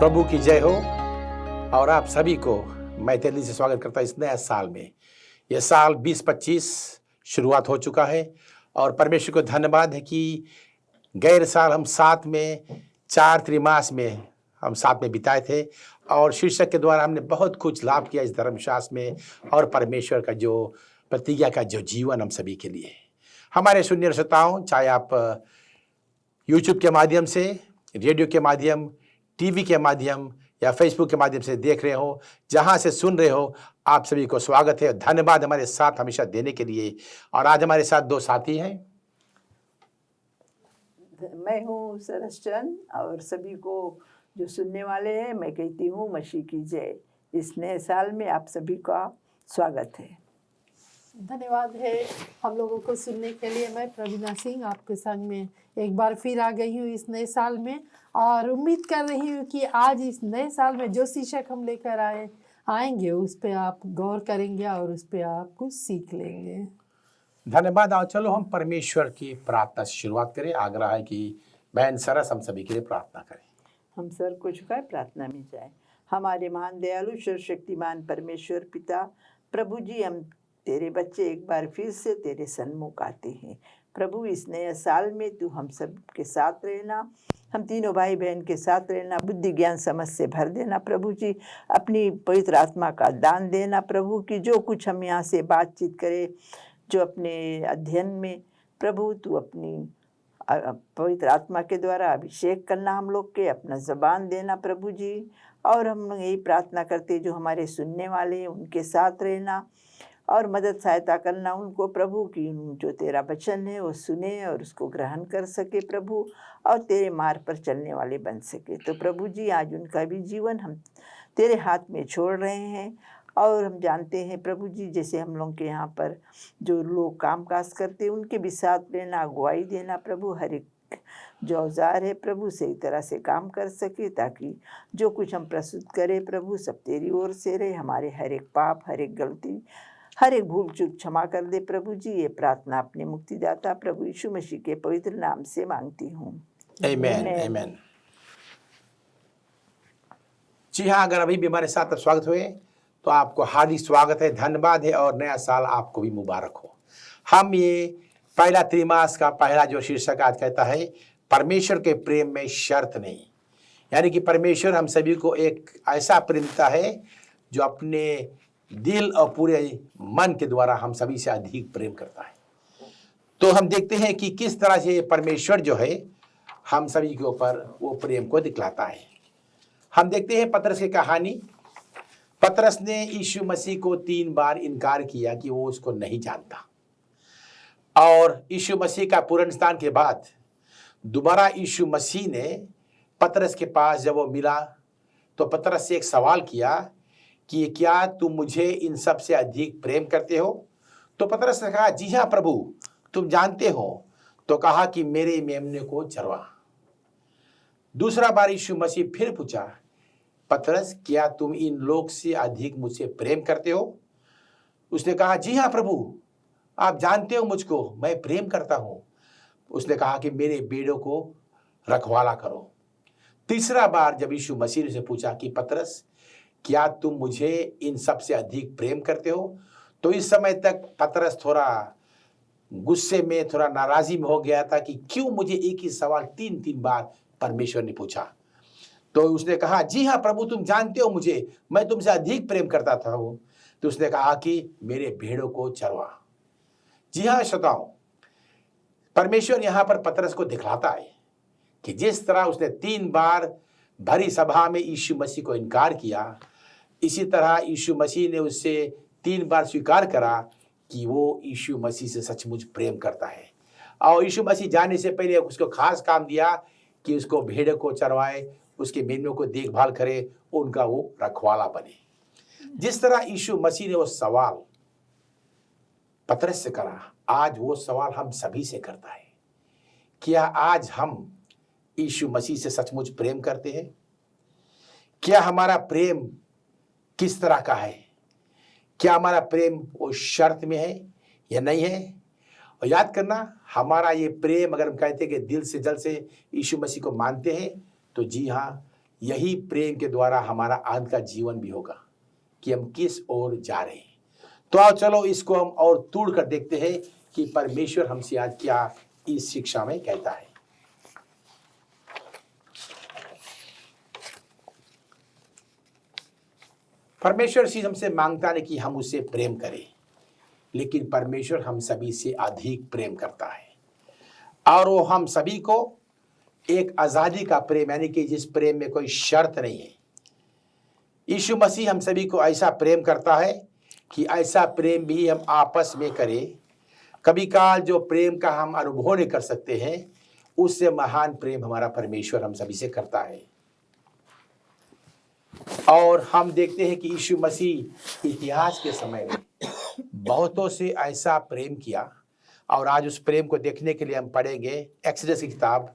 प्रभु की जय हो। और आप सभी को मैं दिल से स्वागत करता हूं इस नए साल में। यह साल 2025 शुरुआत हो चुका है और परमेश्वर को धन्यवाद है कि गैर साल हम साथ में 4 त्रिमास में हम साथ में बिताए थे और शीर्षक के द्वारा हमने बहुत कुछ लाभ किया इस धर्मशास्त्र में और परमेश्वर का जो प्रतिज्ञा का जो जीवन हम सभी के लिए। हमारे सुनने श्रोताओं, चाहे आप यूट्यूब के माध्यम से, रेडियो के माध्यम, टीवी के माध्यम या फेसबुक के माध्यम से देख रहे हो, जहां से सुन रहे हो, आप सभी को स्वागत है। धन्यवाद हमारे साथ हमेशा देने के लिए। और आज हमारे साथ 2 साथी हैं। मैं हूँ सरसचंद और सभी को जो सुनने वाले हैं मैं कहती हूँ मसीह की जय। इस नए साल में आप सभी का स्वागत है। धन्यवाद है हम लोगों को सुनने के लिए। मैं प्रवीणा सिंह आपके संग में एक बार फिर आ गई हूँ इस नए साल में और उम्मीद कर रही हूँ कि आज इस नए साल में जो शीर्षक हम लेकर आएंगे उस पे आप गौर करेंगे और उस पे आप कुछ सीख लेंगे। धन्यवाद। आओ चलो हम परमेश्वर की प्रार्थना से शुरुआत करें। आग्रह है कि बहन सरस हम सभी के लिए प्रार्थना करें। हम सर को झुकाए प्रार्थना में जाए। हमारे महान दयालु सर्वशक्तिमान परमेश्वर पिता प्रभु जी, हम तेरे बच्चे एक बार फिर से तेरे सन्मुख आते हैं। प्रभु इस नए साल में तू हम सब के साथ रहना, हम तीनों भाई बहन के साथ रहना, बुद्धि ज्ञान समझ से भर देना। प्रभु जी अपनी पवित्र आत्मा का दान देना। प्रभु की जो कुछ हम यहाँ से बातचीत करें, जो अपने अध्ययन में प्रभु तू अपनी पवित्र आत्मा के द्वारा अभिषेक करना हम लोग के, अपना ज़बान देना प्रभु जी। और हम लोग यही प्रार्थना करते जो हमारे सुनने वाले हैं उनके साथ रहना और मदद सहायता करना उनको प्रभु की, जो तेरा वचन है वो सुने और उसको ग्रहण कर सके प्रभु, और तेरे मार्ग पर चलने वाले बन सके। तो प्रभु जी आज उनका भी जीवन हम तेरे हाथ में छोड़ रहे हैं। और हम जानते हैं प्रभु जी, जैसे हम लोग के यहाँ पर जो लोग काम काज करते हैं उनके भी साथ रहना, अगुवाई देना प्रभु। हर एक जो औजार है प्रभु सही तरह से काम कर सके, ताकि जो कुछ हम प्रस्तुत करें प्रभु सब तेरी ओर से रहे। हमारे हर एक पाप, हर एक गलती, हर एक भूल चूक क्षमा कर दे प्रभु जी। ये प्रार्थना अपने मुक्तिदाता प्रभु यीशु मसीह के पवित्र नाम से मांगती हूँ। आमीन, आमीन। जी हाँ, अगर अभी भी हमारे साथ स्वागत हुए तो आपको हार्दिक स्वागत है, धन्यवाद है और नया साल आपको भी मुबारक हो। हम ये पहला त्रिमास का पहला जो शीर्षक आज कहता है परमेश्वर के प्रेम में शर्त नहीं। यानी कि परमेश्वर हम सभी को एक ऐसा प्रेम देता है जो अपने दिल और पूरे मन के द्वारा हम सभी से अधिक प्रेम करता है। तो हम देखते हैं कि किस तरह से परमेश्वर जो है हम सभी के ऊपर वो प्रेम को दिखलाता है। हम देखते हैं पतरस की कहानी। पतरस ने यीशु मसीह को 3 बार इनकार किया कि वो उसको नहीं जानता, और यीशु मसीह का पुनरुत्थान के बाद दोबारा यीशु मसीह ने पतरस के पास जब वो मिला तो पतरस से एक सवाल किया कि क्या तुम मुझे इन सब से अधिक प्रेम करते हो? तो पतरस ने कहा, जी हाँ प्रभु, तुम जानते हो। तो कहा कि मेरे मेमने को चरवा। दूसरा बार यीशु मसीह फिर पूछा, पतरस क्या तुम इन लोग से अधिक मुझसे प्रेम करते हो? उसने कहा, जी हाँ प्रभु, आप जानते हो मुझको, मैं प्रेम करता हूं। उसने कहा कि मेरे भेड़ों को रखवाला करो। तीसरा बार जब यीशु मसीह ने पूछा कि पतरस क्या तुम मुझे इन सब से अधिक प्रेम करते हो? तो इस समय तक पतरस थोड़ा गुस्से में, थोड़ा नाराजी में हो गया था कि क्यों मुझे एक ही सवाल 3 बार परमेश्वर ने पूछा। तो उसने कहा, जी हाँ प्रभु, तुम जानते हो मुझे, मैं तुमसे अधिक प्रेम करता था। तो उसने कहा कि मेरे भेड़ों को चरवा। जी हाँ श्रोताओं, परमेश्वर यहाँ पर पतरस को दिखलाता है कि जिस तरह उसने 3 बार भरी सभा में यीशु मसीह को इनकार किया, इसी तरह यीशु मसीह ने उससे 3 बार स्वीकार करा कि वो यीशु मसीह से सचमुच प्रेम करता है। और यीशु मसीह जाने से पहले उसको खास काम दिया कि उसको भेड़ को चरवाए, उसके मेमनों को देखभाल करे, उनका वो रखवाला बने। जिस तरह यीशु मसीह ने वो सवाल पतरस से करा, आज वो सवाल हम सभी से करता है। क्या आज हम यीशु मसीह से सचमुच प्रेम करते हैं? क्या हमारा प्रेम किस तरह का है? क्या हमारा प्रेम वो शर्त में है या नहीं है? और याद करना, हमारा ये प्रेम अगर हम कहते हैं कि दिल से जल से यीशु मसीह को मानते हैं, तो जी हाँ, यही प्रेम के द्वारा हमारा आज का जीवन भी होगा कि हम किस ओर जा रहे हैं। तो आओ चलो इसको हम और तोड़ कर देखते हैं कि परमेश्वर हमसे आज क्या इस शिक्षा में कहता है। परमेश्वर चीज हमसे मांगता नहीं कि हम उससे प्रेम करें, लेकिन परमेश्वर हम सभी से अधिक प्रेम करता है और वो हम सभी को एक आजादी का प्रेम, यानी कि जिस प्रेम में कोई शर्त नहीं है। यीशु मसीह हम सभी को ऐसा प्रेम करता है कि ऐसा प्रेम भी हम आपस में करें। कभी काल जो प्रेम का हम अनुभव नहीं कर सकते हैं, उससे महान प्रेम हमारा परमेश्वर हम सभी से करता है। और हम देखते हैं कि यीशु मसीह इतिहास के समय में बहुतों से ऐसा प्रेम किया, और आज उस प्रेम को देखने के लिए हम पढ़ेंगे एक्सोडस की किताब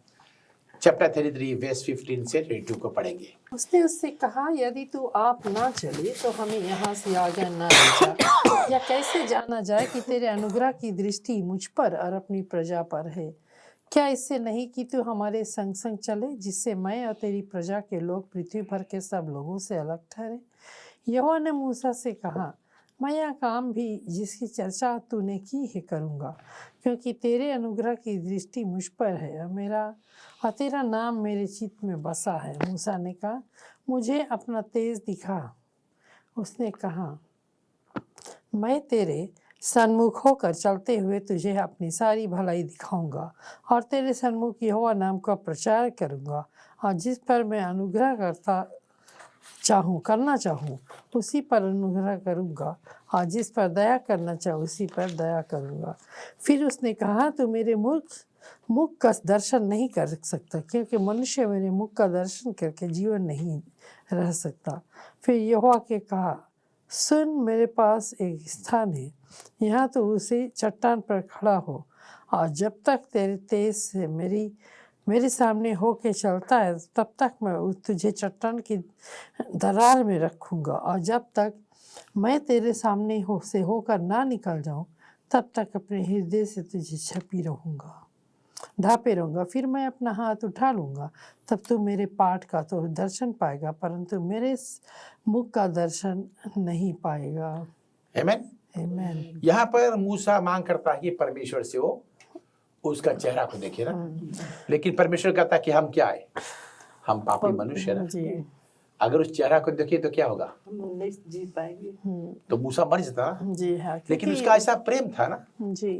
चैप्टर 33 वर्स 15 से 22 को पढ़ेंगे। उसने उससे कहा, यदि तू आप ना चले तो हमें यहाँ से आगे ना ले जा। या कैसे जाना जाए कि तेरे अनुग्रह की दृष्टि मुझ पर और अपनी प्रजा पर है। क्या इससे नहीं कि तू हमारे संग संग चले, जिससे मैं और तेरी प्रजा के लोग पृथ्वी भर के सब लोगों से अलग ठहरे। यहोवा ने मूसा से कहा, मैं यह काम भी जिसकी चर्चा तूने की है करूँगा, क्योंकि तेरे अनुग्रह की दृष्टि मुझ पर है और तेरा नाम मेरे चित्त में बसा है। मूसा ने कहा, मुझे अपना तेज दिखा। उसने कहा, मैं तेरे सन्मुख होकर चलते हुए तुझे अपनी सारी भलाई दिखाऊंगा और तेरे सन्मुख यहोवा नाम का प्रचार करूंगा, और जिस पर मैं अनुग्रह करना चाहूँ उसी पर अनुग्रह करूँगा, और जिस पर दया करना चाहूँ उसी पर दया करूँगा। फिर उसने कहा, तू मेरे मुख का दर्शन नहीं कर सकता, क्योंकि मनुष्य मेरे मुख का दर्शन करके जीवन नहीं रह सकता। फिर यहोवा के कहा, सुन, मेरे पास एक स्थान है, यहाँ तो उसी चट्टान पर खड़ा हो, और जब तक तेरे तेज से मेरे सामने होके चलता है तब तक मैं तुझे चट्टान की दरार में रखूँगा, और जब तक मैं तेरे सामने से होकर ना निकल जाऊँ तब तक अपने हृदय से तुझे ढापे रहूँगा। फिर मैं अपना हाथ उठा लूँगा, तब तू मेरे पाठ का तो दर्शन पाएगा, परंतु मेरे मुख का दर्शन नहीं पाएगा। आमीन। आमीन। यहाँ पर मूसा मांग करता है कि परमेश्वर से वो उसका चेहरा को देखे ना, लेकिन परमेश्वर कहता है कि हम क्या है, हम पापी मनुष्य ना। अगर उस चेहरा को देखिए तो क्या होगा, हम नहीं जी पाएंगे। तो मूसा मर जाता ना। जी हाँ, लेकिन उसका ऐसा प्रेम था ना जी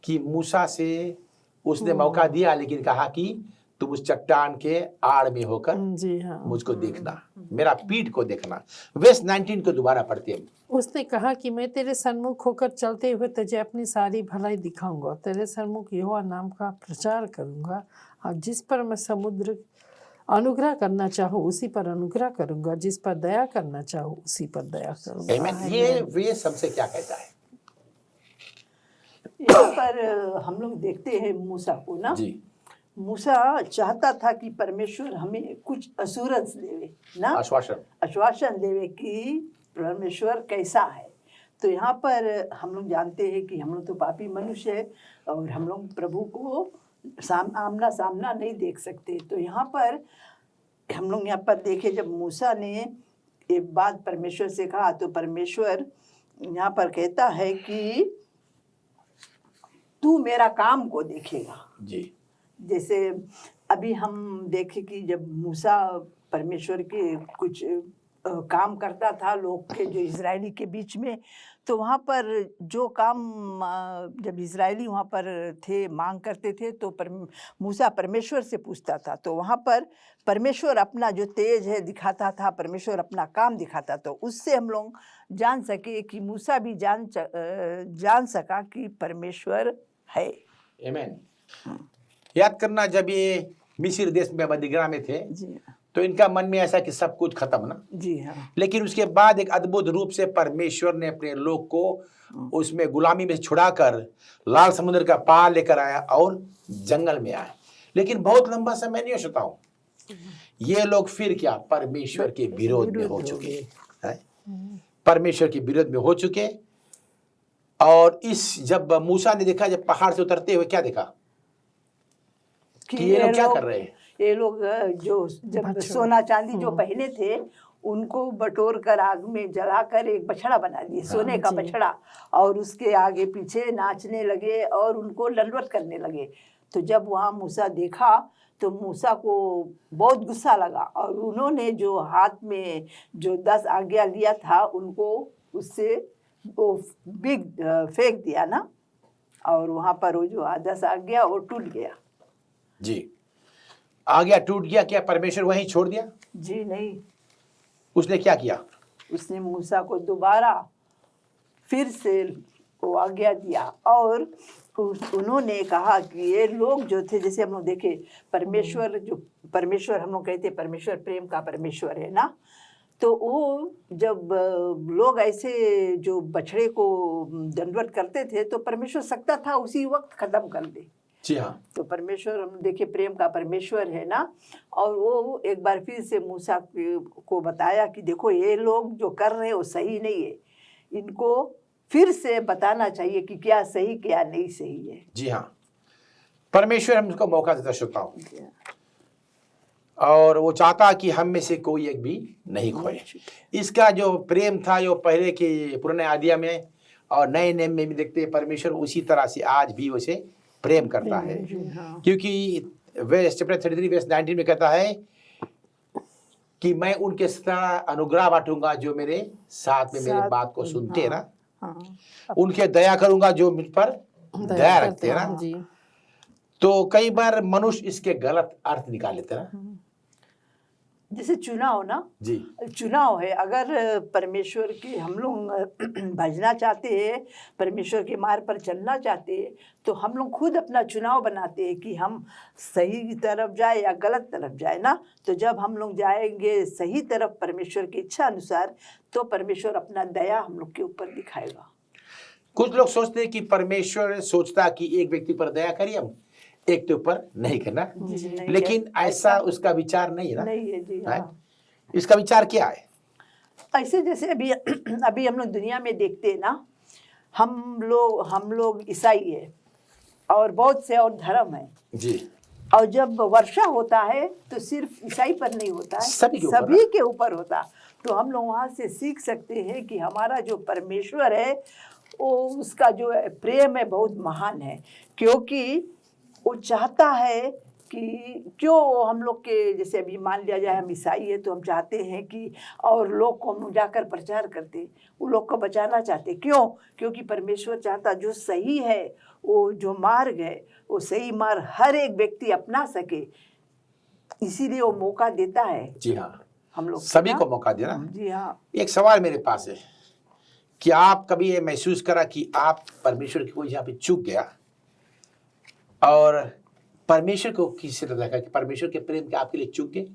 कि मूसा से उसने मौका दिया, लेकिन कहा कि तुम उस चट्टान के आड़ में होकर जी हाँ मुझको देखना, मेरा पीठ को देखना। वर्स 19 को दोबारा पढ़ते हैं। उसने कहा कि मैं तेरे सन्मुख होकर चलते हुए तुझे अपनी सारी भलाई दिखाऊंगा, तेरे सन्मुख यहोवा नाम का प्रचार करूंगा, और जिस पर मैं समुद्र अनुग्रह करना चाहूँ उसी पर अनुग्रह करूंगा, जिस पर दया करना चाहूँ उसी पर दया करूंगा। आमीन। ये वे सबसे क्या कहता है? यहाँ पर हम लोग देखते हैं मूसा को ना जी, मूसा चाहता था कि परमेश्वर हमें कुछ असूरंस देवे ना, आश्वासन देवे कि परमेश्वर कैसा है। तो यहाँ पर हम लोग जानते हैं कि हम लोग तो पापी मनुष्य है और हम लोग प्रभु को आमना सामना नहीं देख सकते। तो यहाँ पर हम लोग यहाँ पर देखे, जब मूसा ने एक बात परमेश्वर से कहा तो परमेश्वर यहाँ पर कहता है कि तू मेरा काम को देखेगा। जी, जैसे अभी हम देखें कि जब मूसा परमेश्वर के कुछ काम करता था लोग के जो इजरायली के बीच में, तो वहाँ पर जो काम जब इजरायली वहाँ पर थे मांग करते थे तो मूसा परमेश्वर से पूछता था, तो वहाँ पर परमेश्वर अपना जो तेज है दिखाता था, परमेश्वर अपना काम दिखाता। तो उससे हम लोग जान सके कि मूसा भी जान सका कि परमेश्वर है। आमीन। याद करना, जब ये मिस्र देश में बंदीगृह में थे जी तो इनका मन में ऐसा कि सब कुछ खत्म ना। जी हाँ। लेकिन उसके बाद एक अद्भुत रूप से परमेश्वर ने अपने लोग को उसमें गुलामी में छुड़ाकर लाल समुद्र का पार लेकर आया और जंगल में आया। लेकिन बहुत लंबा समय नहीं हो सकता हूँ, ये लोग फिर क्या परमेश्वर के विरोध में हो चुके हैं, परमेश्वर के विरोध में हो चुके। और इस जब मूसा ने देखा, जब पहाड़ से उतरते हुए क्या देखा कि ये लोग क्या कर रहे हैं, ये लोग जो जब बछड़ा। सोना चांदी जो पहने थे उनको बटोर कर आग में जलाकर एक बछड़ा बना दिए, सोने का जी। बछड़ा, और उसके आगे पीछे नाचने लगे और उनको दंडवत करने लगे। तो जब वहाँ मूसा देखा तो मूसा को बहुत गुस्सा लगा और उन्होंने जो हाथ में जो 10 आज्ञा लिया था उनको उससे वो फेंक दिया ना, और वहाँ पर वो जो 10 आज्ञा वो टूट गया। जी, आ गया, टूट गया। क्या परमेश्वर वहीं छोड़ दिया? जी नहीं, उसने क्या किया? उसने मूसा को दोबारा फिर से वो आज्ञा दिया और उन्होंने कहा कि ये लोग जो थे, जैसे हम लोग देखे परमेश्वर, जो परमेश्वर हम लोग कहते हैं परमेश्वर प्रेम का परमेश्वर है ना, तो वो जब लोग ऐसे जो बछड़े को दंडवत करते थे तो परमेश्वर सकता था उसी वक्त खत्म कर दे। जी हाँ, तो परमेश्वर हम देखे प्रेम का परमेश्वर है ना, और वो एक बार फिर से मूसा को बताया कि देखो ये लोग जो कर रहे हैं वो सही नहीं है, इनको फिर से बताना चाहिए कि क्या सही क्या नहीं सही है। जी हाँ, परमेश्वर हमको मौका देता श्रोताओं, और वो चाहता कि हम में से कोई एक भी नहीं खोए। इसका जो प्रेम था जो पहले के पुराने आदिया में और नए नियम में भी देखते हैं, परमेश्वर उसी तरह से आज भी उसे प्रेम करता है। क्योंकि वर्स चैप्टर 33 वर्स 19 में कहता है कि मैं उनके साथ अनुग्रह बांटूंगा जो मेरे साथ में मेरे बात को सुनते हैं ना, उनके दया करूंगा जो मुझ पर दया रखते हैं ना। जी। तो कई बार मनुष्य इसके गलत अर्थ निकाल लेते हैं ना। जैसे चुनाव ना, जी, चुनाव है, अगर परमेश्वर के हम लोग भजना चाहते हैं, परमेश्वर के मार्ग पर चलना चाहते हैं, तो हम लोग खुद अपना चुनाव बनाते हैं कि हम सही तरफ जाए या गलत तरफ जाए ना। तो जब हम लोग जाएंगे सही तरफ परमेश्वर की इच्छा अनुसार, तो परमेश्वर अपना दया हम लोग के ऊपर दिखाएगा। कुछ लोग सोचते हैं कि परमेश्वर सोचता कि एक व्यक्ति पर दया करिए, हम एक के ऊपर नहीं करना, नहीं लेकिन है, ऐसा उसका विचार नहीं है ना। नहीं है जी। है? हाँ, इसका विचार क्या है? ऐसे जैसे अभी अभी हम लोग दुनिया में देखते हैं ना, हम लोग ईसाई है और बहुत से और धर्म है, जी, और जब वर्षा होता है तो सिर्फ ईसाई पर नहीं होता है, सभी के ऊपर होता। तो हम लोग वहाँ से सीख सकते हैं कि हमारा जो परमेश्वर है वो उसका जो प्रेम है बहुत महान है, क्योंकि वो चाहता है कि क्यों हम लोग के, जैसे अभी मान लिया जाए हम ईसाई है तो हम चाहते हैं कि और लोग को हम जाकर प्रचार करते, वो लोग को बचाना चाहते। क्यों? क्योंकि परमेश्वर चाहता जो सही है, वो जो मार्ग है वो सही मार्ग हर एक व्यक्ति अपना सके, इसीलिए वो मौका देता है। जी हाँ, हम लोग सभी को मौका देना। जी हाँ। एक सवाल मेरे पास है कि आप कभी ये महसूस करा कि आप परमेश्वर की कोई यहाँ पे चूक गया और परमेश्वर को किसी तरह देखा कि परमेश्वर के प्रेम के आपके लिए चूक गए?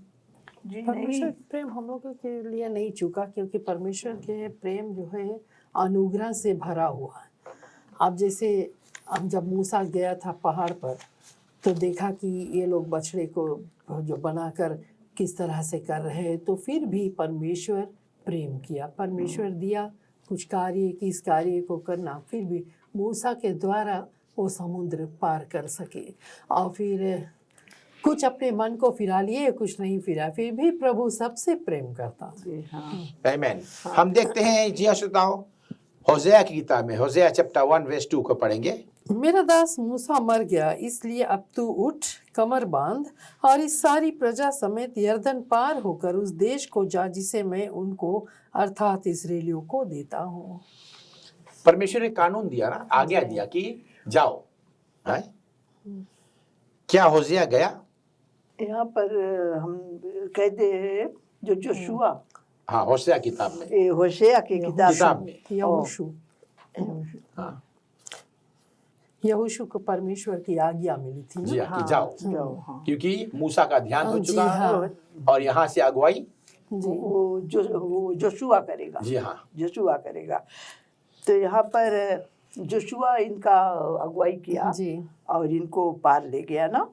जी परमेश्वर नहीं, के प्रेम हम लोगों के लिए नहीं चूका, क्योंकि परमेश्वर के प्रेम जो है अनुग्रह से भरा हुआ है। अब जैसे हम जब मूसा गया था पहाड़ पर तो देखा कि ये लोग बछड़े को जो बनाकर किस तरह से कर रहे हैं, तो फिर भी परमेश्वर प्रेम किया, परमेश्वर दिया कुछ कार्य, किस कार्य को करना, फिर भी मूसा के द्वारा वो समुद्र पार कर सके। और फिर कुछ अपने मन को फिरा लिए, कुछ नहीं फिरा, फिर भी प्रभु सबसे प्रेम करता। जी हाँ। आमीन। हम देखते हैं जी हाँ श्रोताओं, होसेया की किताब में होसेया चैप्टर 1 वर्स 2 को पढ़ेंगे। मेरा दास मूसा मर गया, इसलिए अब तू उठ, कमर बांध और इस सारी प्रजा समेत यरदन पार होकर उस देश को जा जिसे मैं उनको अर्थात इस्राएलियों को देता हूँ। परमेश्वर ने कानून दिया ना, आज्ञा दिया कि जाओ। है? क्या होसेया गया? यहाँ पर हम कहते हैं जो जोशुआ, हाँ, होसेया किताब में, ये होशेया की किताब में। यहोशू, हाँ, यहोशू को परमेश्वर की आज्ञा मिली थी जी ना। हाँ, कि जाओ, जाओ, हाँ। क्योंकि मूसा का ध्यान हो जी चुका हाँ। है और यहाँ से अगुवाई जी वो जोशुआ करेगा। जी हाँ, जोशुआ करेगा। तो यहाँ पर जोशुआ इनका अगुवाई किया जी और इनको पार ले गया ना।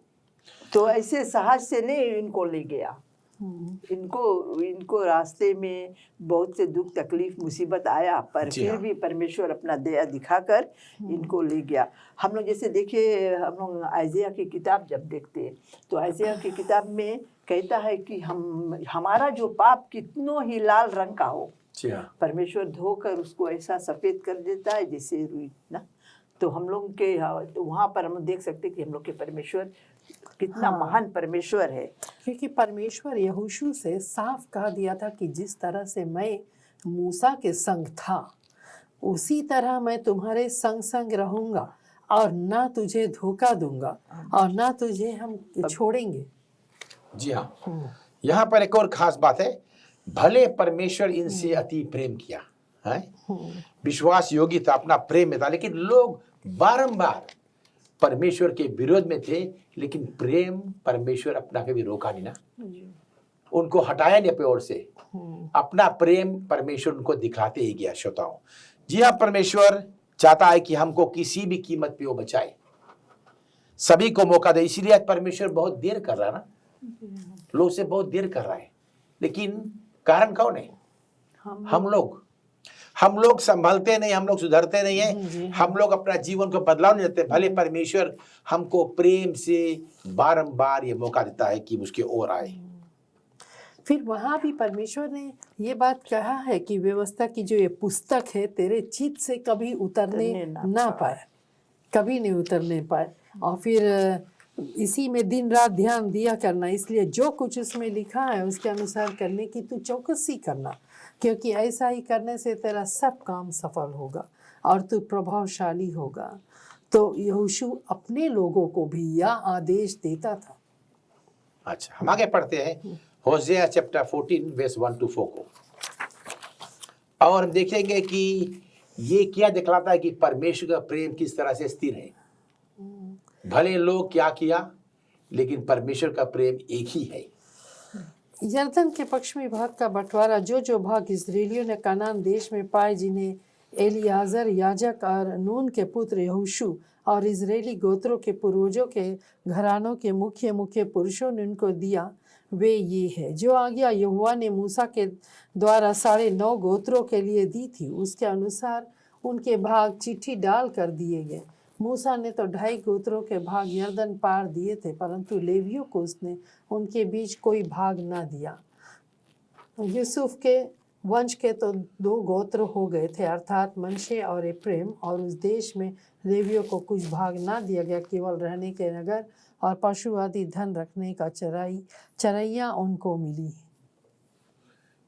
तो ऐसे साहस से नहीं इनको ले गया, इनको रास्ते में बहुत से दुख तकलीफ मुसीबत आया, पर जी फिर हाँ। भी परमेश्वर अपना दया दिखाकर इनको ले गया। हम लोग जैसे देखिए, हम लोग आइज़िया की किताब जब देखते हैं तो आइज़िया की किताब में कहता है कि हमारा जो पाप कितनों ही लाल रंग का हो, जी हाँ। परमेश्वर धोकर उसको ऐसा सफ़ेद कर देता है जैसे रुई ना। तो हम लोग के वहाँ पर हम देख सकते हैं कि हम लोग के परमेश्वर कितना महान परमेश्वर है। क्योंकि परमेश्वर यहोशू से साफ कह दिया था कि जिस तरह से मैं मूसा के संग था उसी तरह मैं तुम्हारे संग संग रहूंगा और ना तुझे धोखा दूंगा और ना तुझे हम छोड़ेंगे। जी हाँ। यहाँ पर एक और खास बात है, भले परमेश्वर इनसे अति प्रेम किया है, विश्वास योग्य था, अपना प्रेम में था, लेकिन लोग बारंबार परमेश्वर के विरोध में थे, लेकिन प्रेम परमेश्वर अपना कभी रोका नहीं ना, उनको हटाया नहीं अपनी ओर से, अपना प्रेम परमेश्वर उनको दिखाते ही गया। श्रोताओं, जी हाँ, परमेश्वर चाहता है कि हमको किसी भी कीमत पे वो बचाए, सभी को मौका दे। इसीलिए आज परमेश्वर बहुत देर कर रहा है ना, लोग से बहुत देर कर रहा है, लेकिन कारण कौन है? हम लोग संभलते नहीं, हम लोग सुधरते नहीं है, हम लोग अपना जीवन को बदलाव नहीं देते। भले परमेश्वर हमको प्रेम से बारंबार ये मौका देता है कि उसके ओर आए। फिर वहाँ भी परमेश्वर ने ये बात कहा है कि व्यवस्था की जो ये पुस्तक है तेरे चित्त से कभी उतरने ना पाए, कभी नहीं उतरने पाए। और फिर इसी में दिन रात ध्यान दिया करना, इसलिए जो कुछ उसमें लिखा है उसके अनुसार करने की तू चौकसी करना, क्योंकि ऐसा ही करने से तेरा सब काम सफल होगा और तू प्रभावशाली होगा। तो यहोशू अपने लोगों को भी यह आदेश देता था। अच्छा, हम आगे पढ़ते हैं होशेया चैप्टर 14 वर्स 1 to 4 को, और हम देखेंगे कि ये क्या दिखलाता है कि परमेश्वर का प्रेम किस तरह से स्थिर है। भले लोग क्या किया, लेकिन परमेश्वर का प्रेम एक ही है। यरदन के पश्चिमी भाग का बंटवारा, जो भाग इस्राएलियों ने कनान देश में पाए, जिन्हें एलियाजर याजक और नून के पुत्र यहोशू और इजरायली गोत्रों के पूर्वजों के घरानों के मुख्य मुख्य पुरुषों ने उनको दिया, वे ये है जो आज्ञा यहोवा ने मूसा के द्वारा 9.5 गोत्रों के लिए दी थी, उसके अनुसार उनके भाग चिट्ठी डाल कर दिए गए। मूसा ने तो 2.5 गोत्रों के भाग यरदन पार दिए थे, परंतु लेवियों को उसने उनके बीच कोई भाग ना दिया। यूसुफ के वंश के तो 2 गोत्र हो गए थे, अर्थात मनशे और एप्रैम, और उस देश में लेवियों को कुछ भाग ना दिया गया, केवल रहने के नगर और पशु आदि धन रखने का चरैया उनको मिली।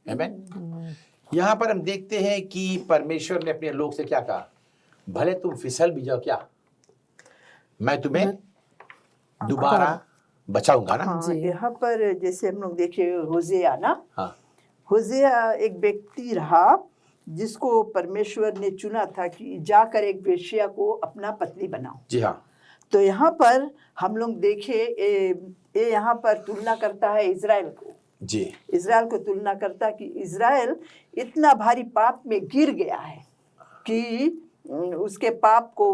आमीन। यहाँ पर हम देखते हैं कि परमेश्वर ने अपने लोग से क्या कहा, भले तुम फिसल भी जाओ, क्या मैं तुम्हें दोबारा बचाऊंगा ना। हाँ, यहाँ पर जैसे हम लोग देखे होशेया ना, हाँ, होशेया एक व्यक्ति रहा जिसको परमेश्वर ने चुना था कि जाकर एक वेश्या को अपना पत्नी बनाओ। जी हाँ। तो यहाँ पर हम लोग देखे ये यहाँ पर तुलना करता है इज़राइल को, जी, इज़राइल को तुलना करता कि इज़राइल इतना भारी पाप में गिर गया है कि उसके पाप को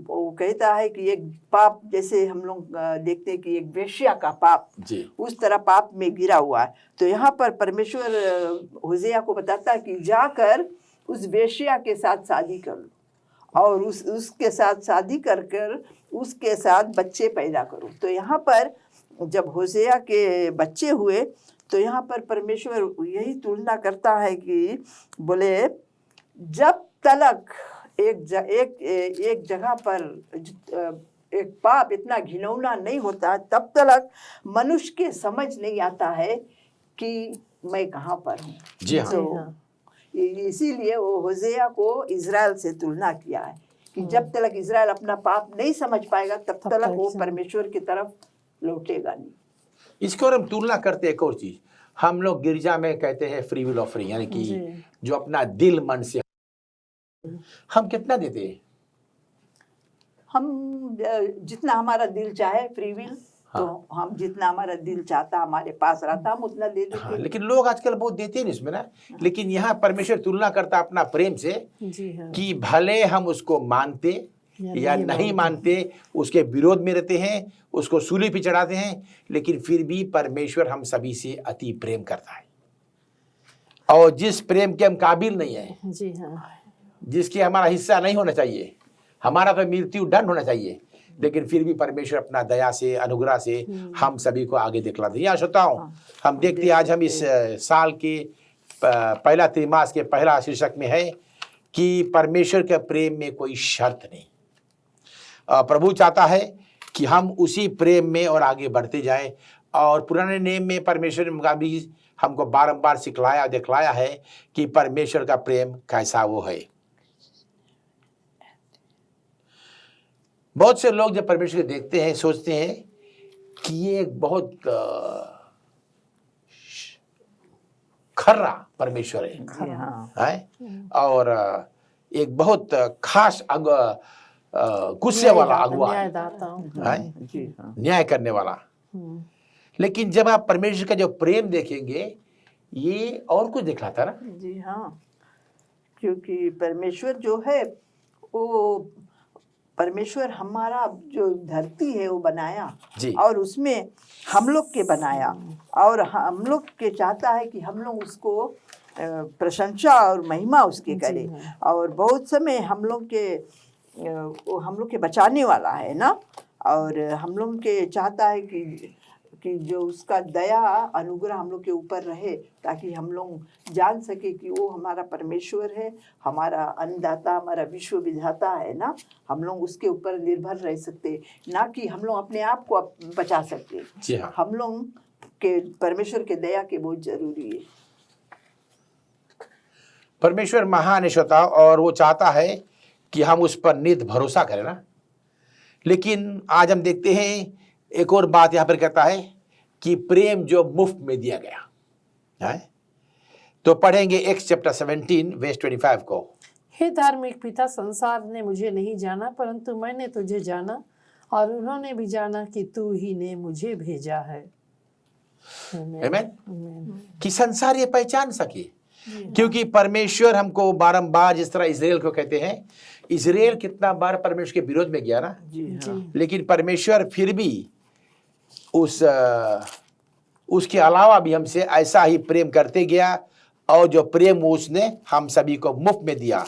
वो कहता है कि एक पाप, जैसे हम लोग देखते हैं कि एक वेश्या का पाप, जी, उस तरह पाप में गिरा हुआ है। तो यहाँ पर परमेश्वर होशेया को बताता है कि जाकर उस वेश्या के साथ शादी कर लो और उसके साथ शादी कर कर उसके साथ बच्चे पैदा करो। तो यहाँ पर जब होशेया के बच्चे हुए तो यहाँ पर परमेश्वर यही तुलना करता है कि बोले जब तलक एक जगह पर एक पाप इतना घिनौना नहीं होता, तब तक मनुष्य के समझ नहीं आता है कि मैं कहाँ पर हूँ। जी हाँ। तो इसीलिए वो होशेया को इज़राइल से तुलना किया है कि जब तक इज़राइल अपना पाप नहीं समझ पाएगा तब तक वो परमेश्वर की तरफ लौटेगा नहीं। इसको हम तुलना करते हैं एक और चीज, हम लोग गिरजा में कहते हैं फ्री विल ऑफरिंग, यानी कि जो अपना दिल मन से हम कितना देते हैं, हम जितना हमारा दिल चाहे फ्री विल, तो हम जितना हमारा दिल चाहता हमारे पास रहता हम उतना दे देते। हाँ, लेकिन लोग आजकल बहुत देते हैं इसमें ना। लेकिन यहाँ परमेश्वर तुलना करता अपना प्रेम से जी हाँ। कि भले हम उसको मानते या नहीं मानते, उसके विरोध में रहते हैं, उसको सूली पे चढ़ाते हैं, लेकिन फिर भी परमेश्वर हम सभी से अति प्रेम करता है, और जिस प्रेम के हम काबिल नहीं है, जी हाँ, जिसके हमारा हिस्सा नहीं होना चाहिए, हमारा तो मृत्यु दंड होना चाहिए, लेकिन फिर भी परमेश्वर अपना दया से, अनुग्रह से हम सभी को आगे दिखलाते हैं। यहाँ श्रोताओं, हम देखते हैं आज हम इस साल के पहला त्रिमास के पहला शीर्षक में है कि परमेश्वर के प्रेम में कोई शर्त नहीं। प्रभु चाहता है कि हम उसी प्रेम में और आगे बढ़ते जाएं, और पुराने नियम में परमेश्वर ने भी हमको बारंबार सिखलाया, दिखलाया है कि परमेश्वर का प्रेम कैसा वो है। बहुत से लोग जब परमेश्वर को देखते हैं सोचते हैं कि ये एक बहुत खर्रा परमेश्वर है, जी हाँ, है? और एक बहुत खास गुस्से वाला अगुआ है, न्यायदाता। है? जी हाँ, न्याय करने वाला। लेकिन जब आप परमेश्वर का जो प्रेम देखेंगे, ये और कुछ दिखलाता ना। जी हाँ, क्योंकि परमेश्वर जो है वो परमेश्वर हमारा जो धरती है वो बनाया जी। और उसमें हम लोग के बनाया, और हम लोग के चाहता है कि हम लोग उसको प्रशंसा और महिमा उसके करें, और बहुत समय हम लोग के बचाने वाला है ना, और हम लोग के चाहता है कि जो उसका दया अनुग्रह हम लोग के ऊपर रहे, ताकि हम लोग जान सके कि वो हमारा परमेश्वर है, हमारा अन्नदाता, हमारा विश्व विधाता है ना। हम लोग उसके ऊपर निर्भर रह सकते, ना कि हम लोग अपने आप को बचा सकते। जी हाँ, हम लोग के परमेश्वर के दया के बहुत जरूरी है। परमेश्वर महान है श्रोता, और वो चाहता है कि हम उस पर नित भरोसा करें ना। लेकिन आज हम देखते हैं एक और बात यहाँ पर कहता है कि प्रेम जो मुफ्त में दिया गया है। तो पढ़ेंगे एक्स चैप्टर 17 वर्स 25 को। हे धार्मिक पिता, संसार ने मुझे नहीं जाना, परंतु मैंने तुझे जाना, और उन्होंने भी जाना कि तू ही ने मुझे भेजा है। आमीन। कि संसार ये पहचान सके, क्योंकि परमेश्वर हमको बारंबार, जिस तरह इजराइल को कहते हैं, इजराइल कितना बार परमेश्वर के विरोध में गया ना, जी हाँ, लेकिन परमेश्वर फिर भी उसके अलावा भी हमसे ऐसा ही प्रेम करते गया, और जो प्रेम उसने हम सभी को मुफ्त में दिया,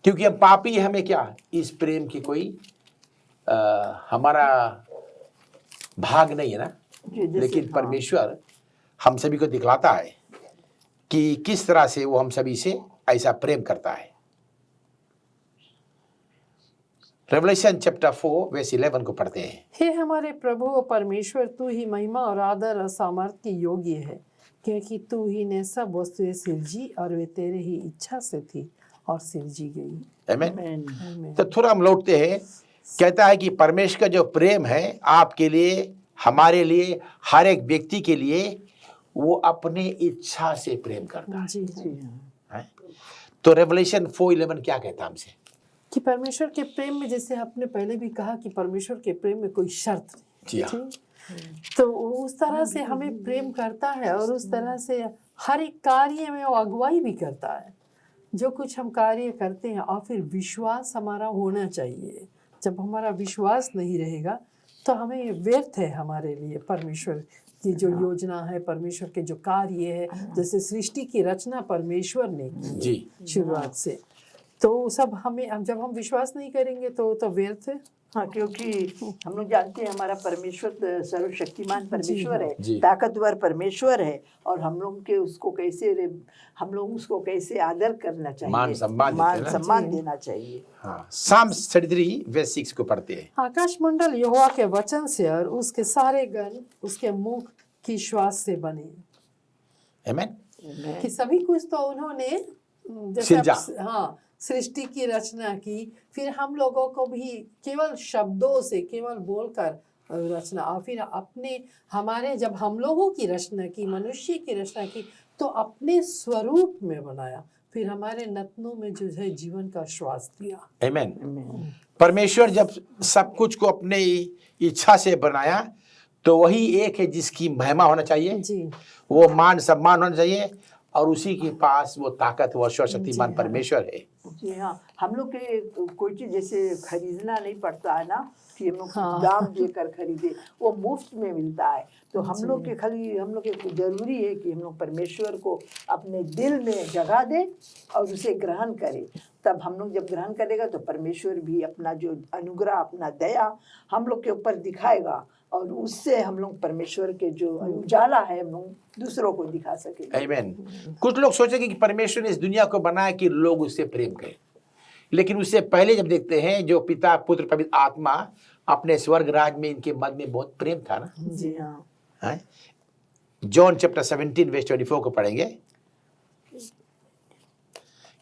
क्योंकि हम पापी हैं, हमें क्या इस प्रेम की कोई हमारा भाग नहीं है ना। लेकिन परमेश्वर हम सभी को दिखलाता है कि किस तरह से वो हम सभी से ऐसा प्रेम करता है। रेवलेशन चैप्टर 4 वर्स 11 को पढ़ते हैं। हे हमारे प्रभु और परमेश्वर, तू ही महिमा और आदर और सामर्थ्य की योग्य है, क्योंकि तू ही ने सब वस्तुएं सिरजी, और वे तेरे ही इच्छा से थी और सिरजी गई। आमीन। तो थोड़ा हम लौटते हैं। कहता है कि परमेश्वर का जो प्रेम है आपके लिए, हमारे लिए, हर एक व्यक्ति के लिए, वो अपने इच्छा से प्रेम करता है। जी है? तो रेवलेशन 4:11 क्या कहता है हमसे? कि परमेश्वर के प्रेम में, जैसे आपने पहले भी कहा कि परमेश्वर के प्रेम में कोई शर्त नहीं। जी हाँ, तो उस तरह से हमें प्रेम करता है, और उस तरह से हर एक कार्य में वो अगुवाई भी करता है। जो कुछ हम कार्य करते हैं, और फिर विश्वास हमारा होना चाहिए। जब हमारा विश्वास नहीं रहेगा तो हमें व्यर्थ है हमारे लिए परमेश्वर की जो योजना है, परमेश्वर के जो कार्य है। जैसे सृष्टि की रचना परमेश्वर ने की है शुरुआत से, तो सब हमें, जब हम विश्वास नहीं करेंगे तो व्यर्थ है। हाँ, क्योंकि हम लोग जानते हैं हमारा परमेश्वर सर्वशक्तिमान परमेश्वर है, जी। ताकतवर परमेश्वर है, और हम लोग उसको कैसे आदर करना चाहिए, मान सम्मान देना चाहिए। हाँ, साम्स 33 वर्स 6 को पढ़ते हैं। आकाश मंडल यहोवा के वचन से और उसके सारे गण उसके मुख की श्वास से बने। आमीन। कि सभी कुछ तो उन्होंने सिरजा। हाँ, सृष्टि की रचना की, फिर हम लोगों को भी केवल शब्दों से, केवल बोलकर रचना, और फिर हमारे जब हम लोगों की रचना की, मनुष्य की रचना की, तो अपने स्वरूप में बनाया, फिर हमारे नथनों में जो है जीवन का श्वास दिया। आमीन। परमेश्वर जब सब कुछ को अपने इच्छा से बनाया, तो वही एक है जिसकी महिमा होना चाहिए जी, वो मान सम्मान होना चाहिए, और उसी के पास वो ताकत, वो सर्वशक्तिमान परमेश्वर है। जी हाँ, हम लोग के कोई चीज़ जैसे खरीदना नहीं पड़ता है ना कि हम लोग हाँ। दाम देकर खरीदे, वो मुफ्त में मिलता है। तो हम लोग के खाली हम लोग के जरूरी है कि हम लोग परमेश्वर को अपने दिल में जगह दें और उसे ग्रहण करें। तब हम लोग जब ग्रहण करेगा तो परमेश्वर भी अपना जो अनुग्रह, अपना दया हम लोग के ऊपर दिखाएगा और उससे हम लोग परमेश्वर के जो उजाला है हम लोग दूसरों को दिखा सकेंगे। आमीन। कुछ लोग सोचेंगे कि परमेश्वर ने इस दुनिया को बनाया कि लोग उससे प्रेम करें, लेकिन उससे पहले जब देखते हैं जो पिता, पुत्र, पवित्र आत्मा अपने स्वर्ग राज में इनके मन में बहुत प्रेम था ना। जी हाँ। जॉन चैप्टर 17 वर्स 24 को पढ़ेंगे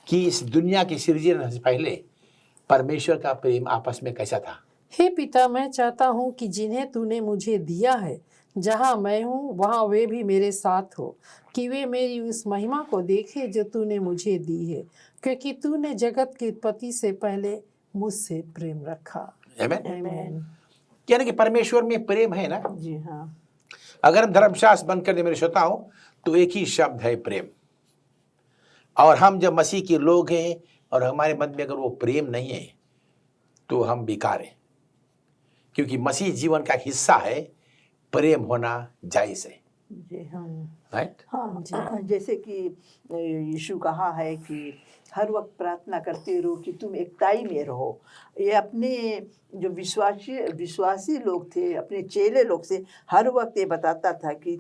कि इस दुनिया की सृजन से पहले परमेश्वर का प्रेम आपस में कैसा था। हे पिता, मैं चाहता हूँ कि जिन्हें तूने मुझे दिया है, जहाँ मैं हूँ वहाँ वे भी मेरे साथ हो, कि वे मेरी उस महिमा को देखे जो तूने मुझे दी है, क्योंकि तूने जगत की उत्पत्ति से पहले मुझसे प्रेम रखा। आमीन। आमीन। यानी कि परमेश्वर में प्रेम है ना। जी हाँ। अगर हम धर्मशास्त्र बंद कर दे मेरे श्रोताओं तो एक ही शब्द है प्रेम। और हम जब मसीह के लोग हैं और हमारे मन में अगर वो प्रेम नहीं है तो हम बेकार हैं, क्योंकि मसीह जीवन का एक हिस्सा है, प्रेम होना जायज है। जी हाँ। राइट। हाँ जी। जैसे कि यीशु कहा है कि हर वक्त प्रार्थना करते रहो कि तुम एकताई में रहो। ये अपने जो विश्वासी लोग थे, अपने चेले लोग से हर वक्त ये बताता था कि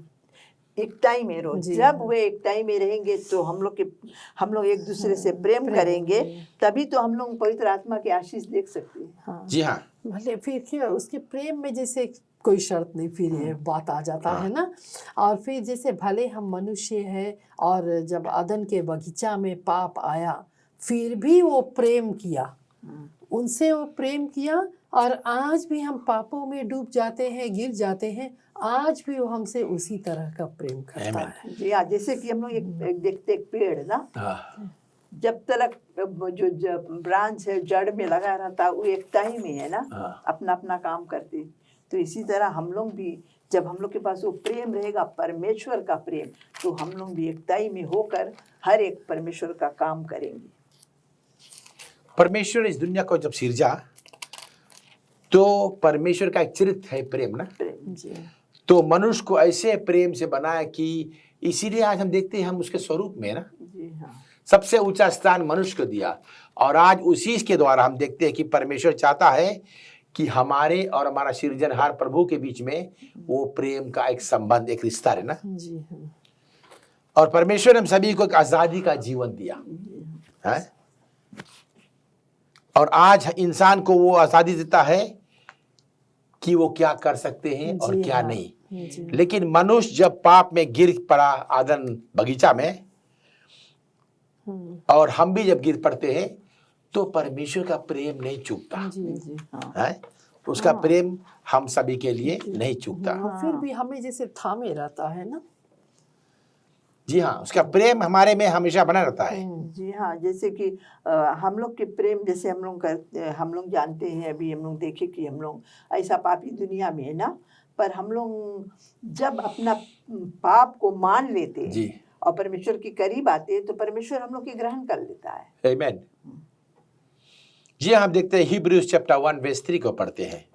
एकताई में रहो। जब वे एकताई में रहेंगे तो हम लोग एक दूसरे से प्रेम करेंगे, तभी तो हम लोग पवित्र आत्मा की आशीष देख सकते हैं। हाँ। जी हाँ। भले फिर क्या उसके प्रेम में जैसे कोई शर्त नहीं, फिर ये बात आ जाता है ना। और फिर जैसे भले हम मनुष्य हैं और जब अदन के बगीचा में पाप आया फिर भी वो प्रेम किया, उनसे वो प्रेम किया, और आज भी हम पापों में डूब जाते हैं, गिर जाते हैं, आज भी वो हमसे उसी तरह का प्रेम करता है। जी हाँ। जैसे कि हम लोग एक देखते एक पेड़ ना, जब तक जो ब्रांच है जड़ में लगा रहता वो एकताई में है ना, अपना अपना काम करते। तो इसी तरह हम लोग भी जब हम लोग के पास वो प्रेम रहेगा, परमेश्वर का प्रेम, तो हम लोग भी एकताई में होकर हर एक परमेश्वर का काम करेंगे। परमेश्वर इस दुनिया को जब सिरजा तो परमेश्वर का एक चरित्र है प्रेम ना। जी। तो मनुष्य को ऐसे प्रेम से बनाया कि इसीलिए आज हम देखते हैं हम उसके स्वरूप में ना। जी हाँ। सबसे ऊंचा स्थान मनुष्य को दिया, और आज उसी के द्वारा हम देखते हैं कि परमेश्वर चाहता है कि हमारे और हमारा सृजनहार प्रभु के बीच में वो प्रेम का एक संबंध, एक रिश्ता है ना। जी हाँ। और परमेश्वर ने हम सभी को एक आजादी का जीवन दिया है, और आज इंसान को वो आजादी देता है कि वो क्या कर सकते हैं और क्या नहीं। लेकिन मनुष्य जब पाप में गिर पड़ा आदन बगीचा में, और हम भी जब गिर पड़ते हैं तो परमेश्वर का प्रेम नहीं चूकता है। उसका प्रेम हम सभी के लिए नहीं चूकता। फिर भी हमें जैसे थामे रहता है ना। जी हाँ, उसका प्रेम हमारे में हमेशा बना रहता है। जी हाँ। जैसे कि हम लोग के प्रेम जैसे हम लोग जानते हैं, अभी हम लोग देखे कि हम लोग ऐसा पापी दुनिया में है ना, पर हम लोग जब अपना पाप को मान लेते जी, और परमेश्वर के करीब आते तो परमेश्वर हम लोग की ग्रहण कर लेता है। आमीन। जी हाँ, हम देखते हैं हिब्रूज चैप्टर 1 वर्स 3 को पढ़ते हैं।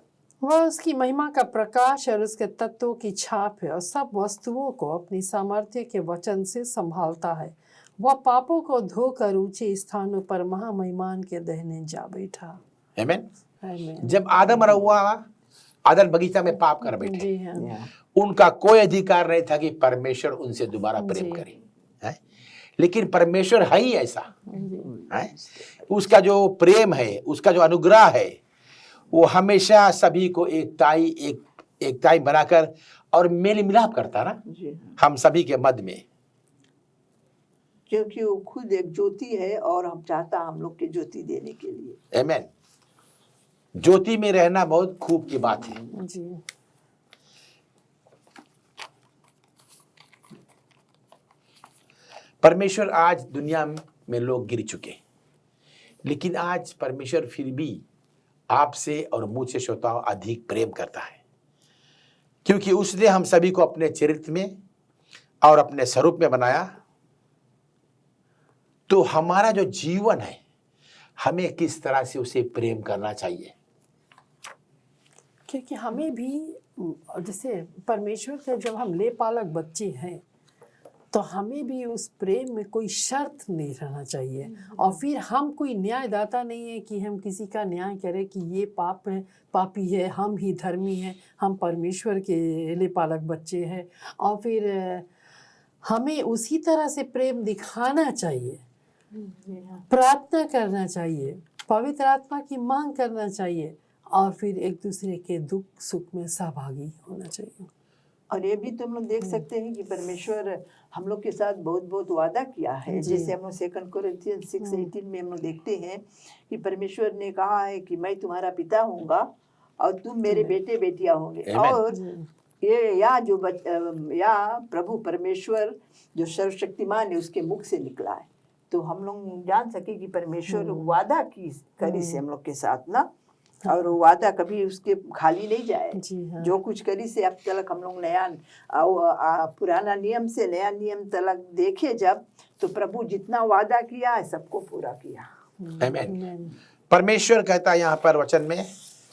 वह उसकी महिमा का प्रकाश और उसके तत्वों की छाप है, और सब वस्तुओं को अपनी सामर्थ्य के वचन से संभालता है। वह पापों को धोकर ऊंचे स्थानों पर महामहिमान के दाहिने जा बैठा। आमीन। आमीन। जब आदम और हव्वा आदन बगीचा में पाप कर बैठे, जी हाँ। उनका कोई अधिकार नहीं था कि परमेश्वर उनसे दोबारा प्रेम करे, है? लेकिन परमेश्वर है ही ऐसा है। उसका जो प्रेम है, उसका जो अनुग्रह है, वो हमेशा सभी को एकताई बनाकर और मेल मिलाप करता ना हम सभी के मध्य में, क्योंकि वो खुद एक ज्योति है और हम चाहता हम लोग के ज्योति देने के लिए। आमीन। ज्योति में रहना बहुत खूब की बात है। जी। परमेश्वर आज दुनिया में लोग गिर चुके, लेकिन आज परमेश्वर फिर भी आपसे और मुझसे श्रोताओं अधिक प्रेम करता है, क्योंकि उसने हम सभी को अपने चरित्र में और अपने स्वरूप में बनाया। तो हमारा जो जीवन है, हमें किस तरह से उसे प्रेम करना चाहिए। क्योंकि हमें भी जैसे परमेश्वर के जब हम ले पालक बच्चे हैं तो हमें भी उस प्रेम में कोई शर्त नहीं रहना चाहिए। और फिर हम कोई न्यायदाता नहीं है कि हम किसी का न्याय करें कि ये पाप है, पापी है, हम ही धर्मी हैं, हम परमेश्वर के ले पालक बच्चे हैं। और फिर हमें उसी तरह से प्रेम दिखाना चाहिए, प्रार्थना करना चाहिए, पवित्र आत्मा की मांग करना चाहिए और फिर एक दूसरे के दुख सुख में सहभागी होना चाहिए। और ये भी तुम लोग देख सकते हैं कि परमेश्वर हम लोग के साथ बहुत बहुत वादा किया है। जैसे हम लोग 2 कोरिन्थियंस 6:18 में हम लोग देखते हैं कि परमेश्वर ने कहा है कि मैं तुम्हारा पिता हूँगा और तुम मेरे बेटे बेटियां होंगे। और ये या प्रभु परमेश्वर जो सर्वशक्तिमान है उसके मुख से निकला है। तो हम लोग जान सके कि परमेश्वर वादा करी से हम लोग के साथ ना, और वो वादा कभी उसके खाली नहीं जाए। जो कुछ करी से अब तक हम लोग पुराना नियम से नया नियम तक देखे जब, तो प्रभु जितना वादा किया है सबको पूरा किया। आमीन। परमेश्वर कहता है यहाँ पर वचन में,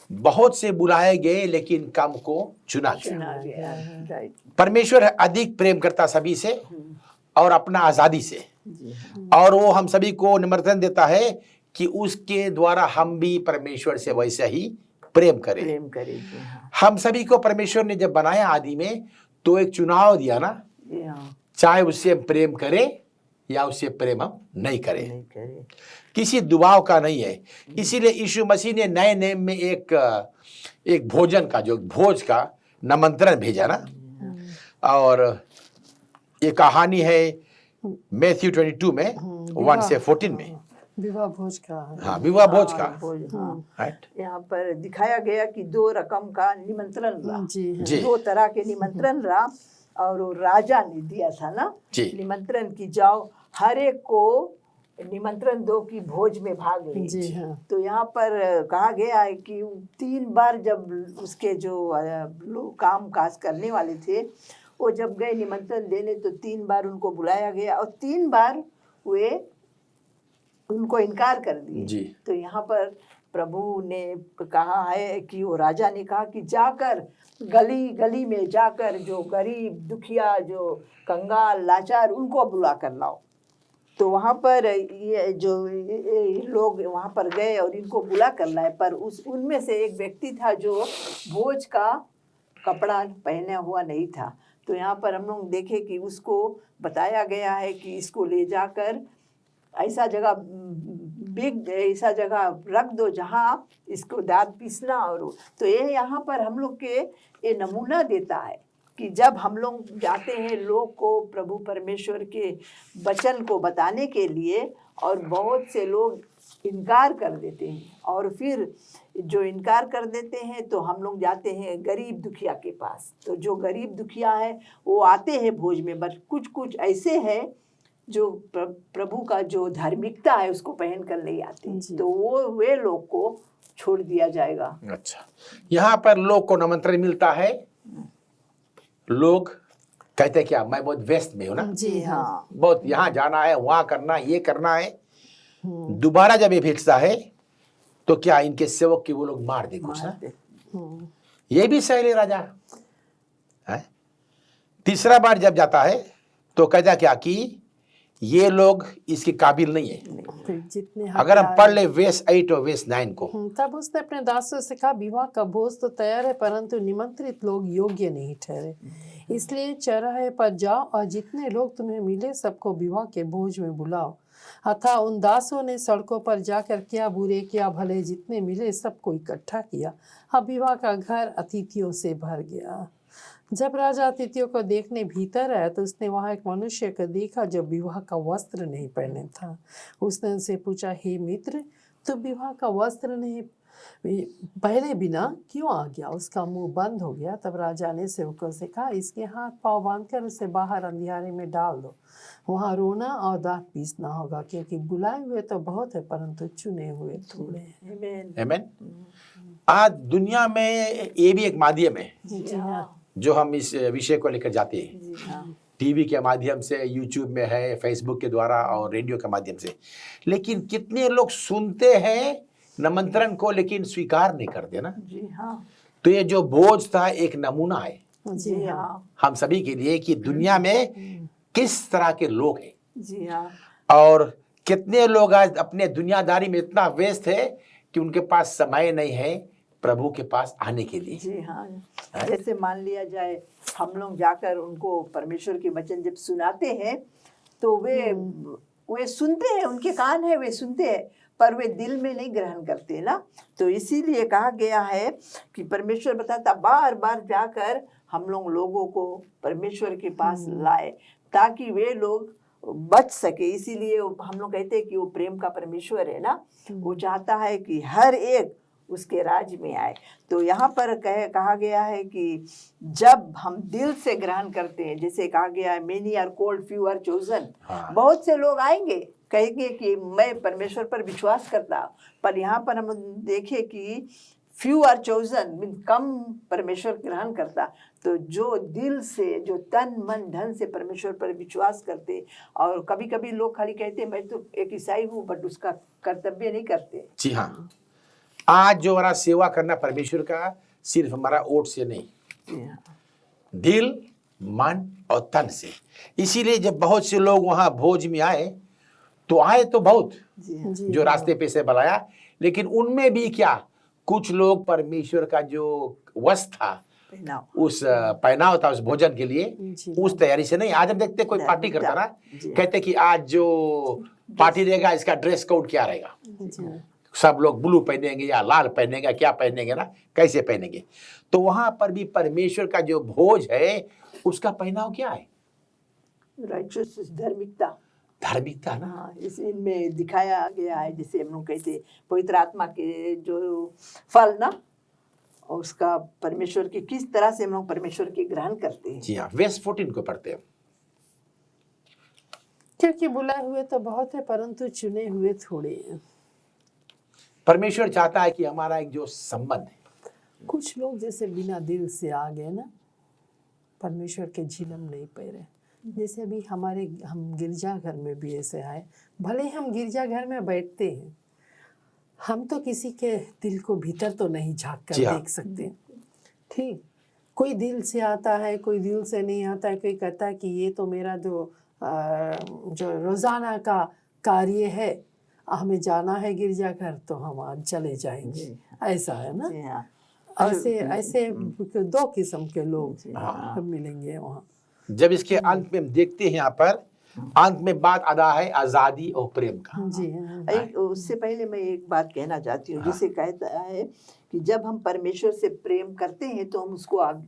बहुत से बुलाए गए लेकिन कम को चुना गया। परमेश्वर अधिक प्रेम करता सभी से और अपना आजादी से, और वो हम सभी को निमंत्रण देता है कि उसके द्वारा हम भी परमेश्वर से वैसे ही प्रेम करें। हम सभी को परमेश्वर ने जब बनाया आदि में तो एक चुनाव दिया ना, चाहे उससे प्रेम करें या उससे प्रेम हम नहीं करें, किसी दबाव का नहीं है। इसीलिए यीशु मसीह ने नए नियम में एक भोजन का जो भोज का निमंत्रण भेजा ना, और ये कहानी है मैथ्यू 22 में 1 से 14 में विवाह भोज का। हाँ, विवाह भोज का। राइट। यहाँ पर दिखाया गया कि 2 रकम का निमंत्रण रहा, जी। 2 तरह के निमंत्रण रहा, और वो राजा ने दिया था ना निमंत्रण की जाओ हर एक को निमंत्रण दो कि भोज में भाग ले। जी हाँ। तो यहाँ पर कहा गया है कि 3 बार जब उसके जो लोग काम काज करने वाले थे वो जब गए निमंत्रण देने, तो 3 बार उनको बुलाया गया और 3 बार वे उनको इनकार कर दिए। तो यहाँ पर प्रभु ने कहा है कि वो राजा ने कहा कि जाकर गली गली में जाकर जो गरीब दुखिया जो कंगाल लाचार उनको बुला कर लाओ। तो वहाँ पर ये जो लोग वहाँ पर गए और इनको बुला कर लाए, पर उनमें से एक व्यक्ति था जो भोज का कपड़ा पहने हुआ नहीं था। तो यहाँ पर हम लोग देखे कि उसको बताया गया है कि इसको ले जाकर ऐसा जगह रख दो जहाँ इसको दाँत पीसना। और तो ये यहाँ पर हम लोग के ये नमूना देता है कि जब हम लोग जाते हैं लोग को प्रभु परमेश्वर के वचन को बताने के लिए, और बहुत से लोग इनकार कर देते हैं, और फिर जो इनकार कर देते हैं तो हम लोग जाते हैं गरीब दुखिया के पास। तो जो गरीब दुखिया है वो आते हैं भोज में, बट कुछ ऐसे हैं जो प्रभु का जो धार्मिकता है उसको पहन कर नहीं आते, तो वे लोग को छोड़ दिया जाएगा। अच्छा, यहाँ पर लोग को निमंत्रण मिलता है। लोग कहते हैं क्या मैं बहुत व्यस्त में हूँ ना, जी हाँ, बहुत यहाँ जाना है वहाँ करना है ये करना है। दोबारा जब ये भेजता है तो क्या इनके सेवक की वो लोग मार दे कुछ ना, ये भी सही राजा है। तीसरा बार जब जाता है तो कहता क्या कि ये लोग इसके काबिल नहीं है। जितने अगर हम पढ़ ले verse 8 और verse 9 को, तब उसने अपने दासों से कहा विवाह का भोज तो तैयार है परंतु निमंत्रित लोग योग्य नहीं ठहरे, इसलिए चौराहे पर जाओ और जितने लोग तुम्हें मिले सबको विवाह के भोज में बुलाओ। अतः उन दासों ने सड़कों पर जाकर क्या बुरे क्या भले जितने मिले सबको इकट्ठा किया। अब विवाह का घर अतिथियों से भर गया। जब राजा अतिथियों को देखने भीतर आया तो उसने वहाँ एक मनुष्य को देखा जो विवाह का वस्त्र नहीं पहने था। उसने उनसे पूछा, हे मित्र, तो विवाह का वस्त्र नहीं पहले बिना क्यों आ गया? उसका मुंह बंद हो गया। तब राजा ने सेवकों से कहा, इसके हाथ पांव बांधकर उसे बाहर अंधियारे में डाल दो, वहाँ रोना और दांत पीसना होगा, क्योंकि बुलाए हुए तो बहुत है परंतु चुने हुए थोड़े हैं। आमीन। आज दुनिया में ये भी एक माध्यम है जो हम इस विषय को लेकर जाते हैं टीवी के माध्यम से, यूट्यूब में है, फेसबुक के द्वारा और रेडियो के माध्यम से। लेकिन कितने लोग सुनते हैं निमंत्रण को लेकिन स्वीकार नहीं करते ना। जी हाँ, तो ये जो बोझ था एक नमूना है जी हाँ, हम सभी के लिए कि दुनिया में किस तरह के लोग हैं जी हाँ, और कितने लोग आज अपने दुनियादारी में इतना व्यस्त है कि उनके पास समय नहीं है प्रभु के पास आने के लिए। जी हाँ। जैसे मान लिया जाए हम लोग जाकर उनको परमेश्वर के वचन जब सुनाते हैं तो वे सुनते हैं, उनके कान है, वे सुनते हैं, पर वे दिल में नहीं ग्रहण करते ना। तो इसीलिए कहा गया है कि परमेश्वर बताता बार बार जाकर हम लोगों को परमेश्वर के पास लाए ताकि वे लोग बच सके। इसीलिए हम लोग कहते हैं कि वो प्रेम का परमेश्वर है ना, वो चाहता है कि हर एक उसके राज में आए। तो यहाँ पर कहा गया है कि जब हम दिल से ग्रहण करते हैं, जैसे कहा गया है many are called few are chosen, बहुत से लोग आएंगे कहेंगे कि मैं परमेश्वर पर विश्वास करता, पर यहाँ पर हम देखें कि फ्यू आर चोजन मीन कम परमेश्वर ग्रहण करता। तो जो दिल से, जो तन मन धन से परमेश्वर पर विश्वास करते, और कभी कभी लोग खाली कहते मैं तो एक ईसाई हूँ, बट उसका कर्तव्य नहीं करते। जी हाँ, आज जो हमारा सेवा करना परमेश्वर का सिर्फ हमारा ओट से नहीं, दिल मन और तन से। इसीलिए जब बहुत से लोग वहां भोज में आए तो आए तो बहुत जो रास्ते पे से बुलाया, लेकिन उनमें भी क्या कुछ लोग परमेश्वर का जो वस्त्र था, उस पहनाव था उस भोजन के लिए, उस तैयारी से नहीं। आज हम देखते कोई पार्टी करता ना, कहते कि आज जो पार्टी रहेगा इसका ड्रेस कोड क्या रहेगा, सब लोग ब्लू पहनेंगे या लाल पहनेंगे, क्या पहनेंगे ना, कैसे पहनेंगे। तो वहां पर भी परमेश्वर का जो भोज है उसका पहनाव क्या है, राइचस, धार्मिकता, धार्मिकता ना। हाँ, इनमें दिखाया गया है। जैसे हम लोग कहते पवित्र आत्मा के जो फल ना, उसका परमेश्वर की किस तरह से हम लोग परमेश्वर की ग्रहण करते हैं। जी हाँ, वेस्ट 14 को पढ़ते हैं। क्योंकि बुलाए हुए तो बहुत है परंतु चुने हुए थोड़े हैं। परमेश्वर चाहता है कि हमारा एक जो संबंध है, कुछ लोग जैसे बिना दिल से आ गए ना, परमेश्वर के झिलम नहीं पैरे। जैसे अभी हम गिरजाघर में भी ऐसे आए, भले हम गिरजाघर में बैठते हैं, हम तो किसी के दिल को भीतर तो नहीं झांक कर देख सकते। ठीक, कोई दिल से आता है, कोई दिल से नहीं आता है। कोई कहता है कि ये तो मेरा जो रोजाना का कार्य है, हमें जाना है गिरजाघर तो हम आज चले जाएंगे, ऐसा है ना। ऐसे दो किस्म के लोग मिलेंगे वहाँ। जब इसके अंत में हम देखते हैं, यहाँ पर अंत में बात आधा है आजादी और प्रेम का। जी हाँ। उससे पहले मैं एक बात कहना चाहती हूँ, जिसे कहता है कि जब हम परमेश्वर से प्रेम करते हैं तो हम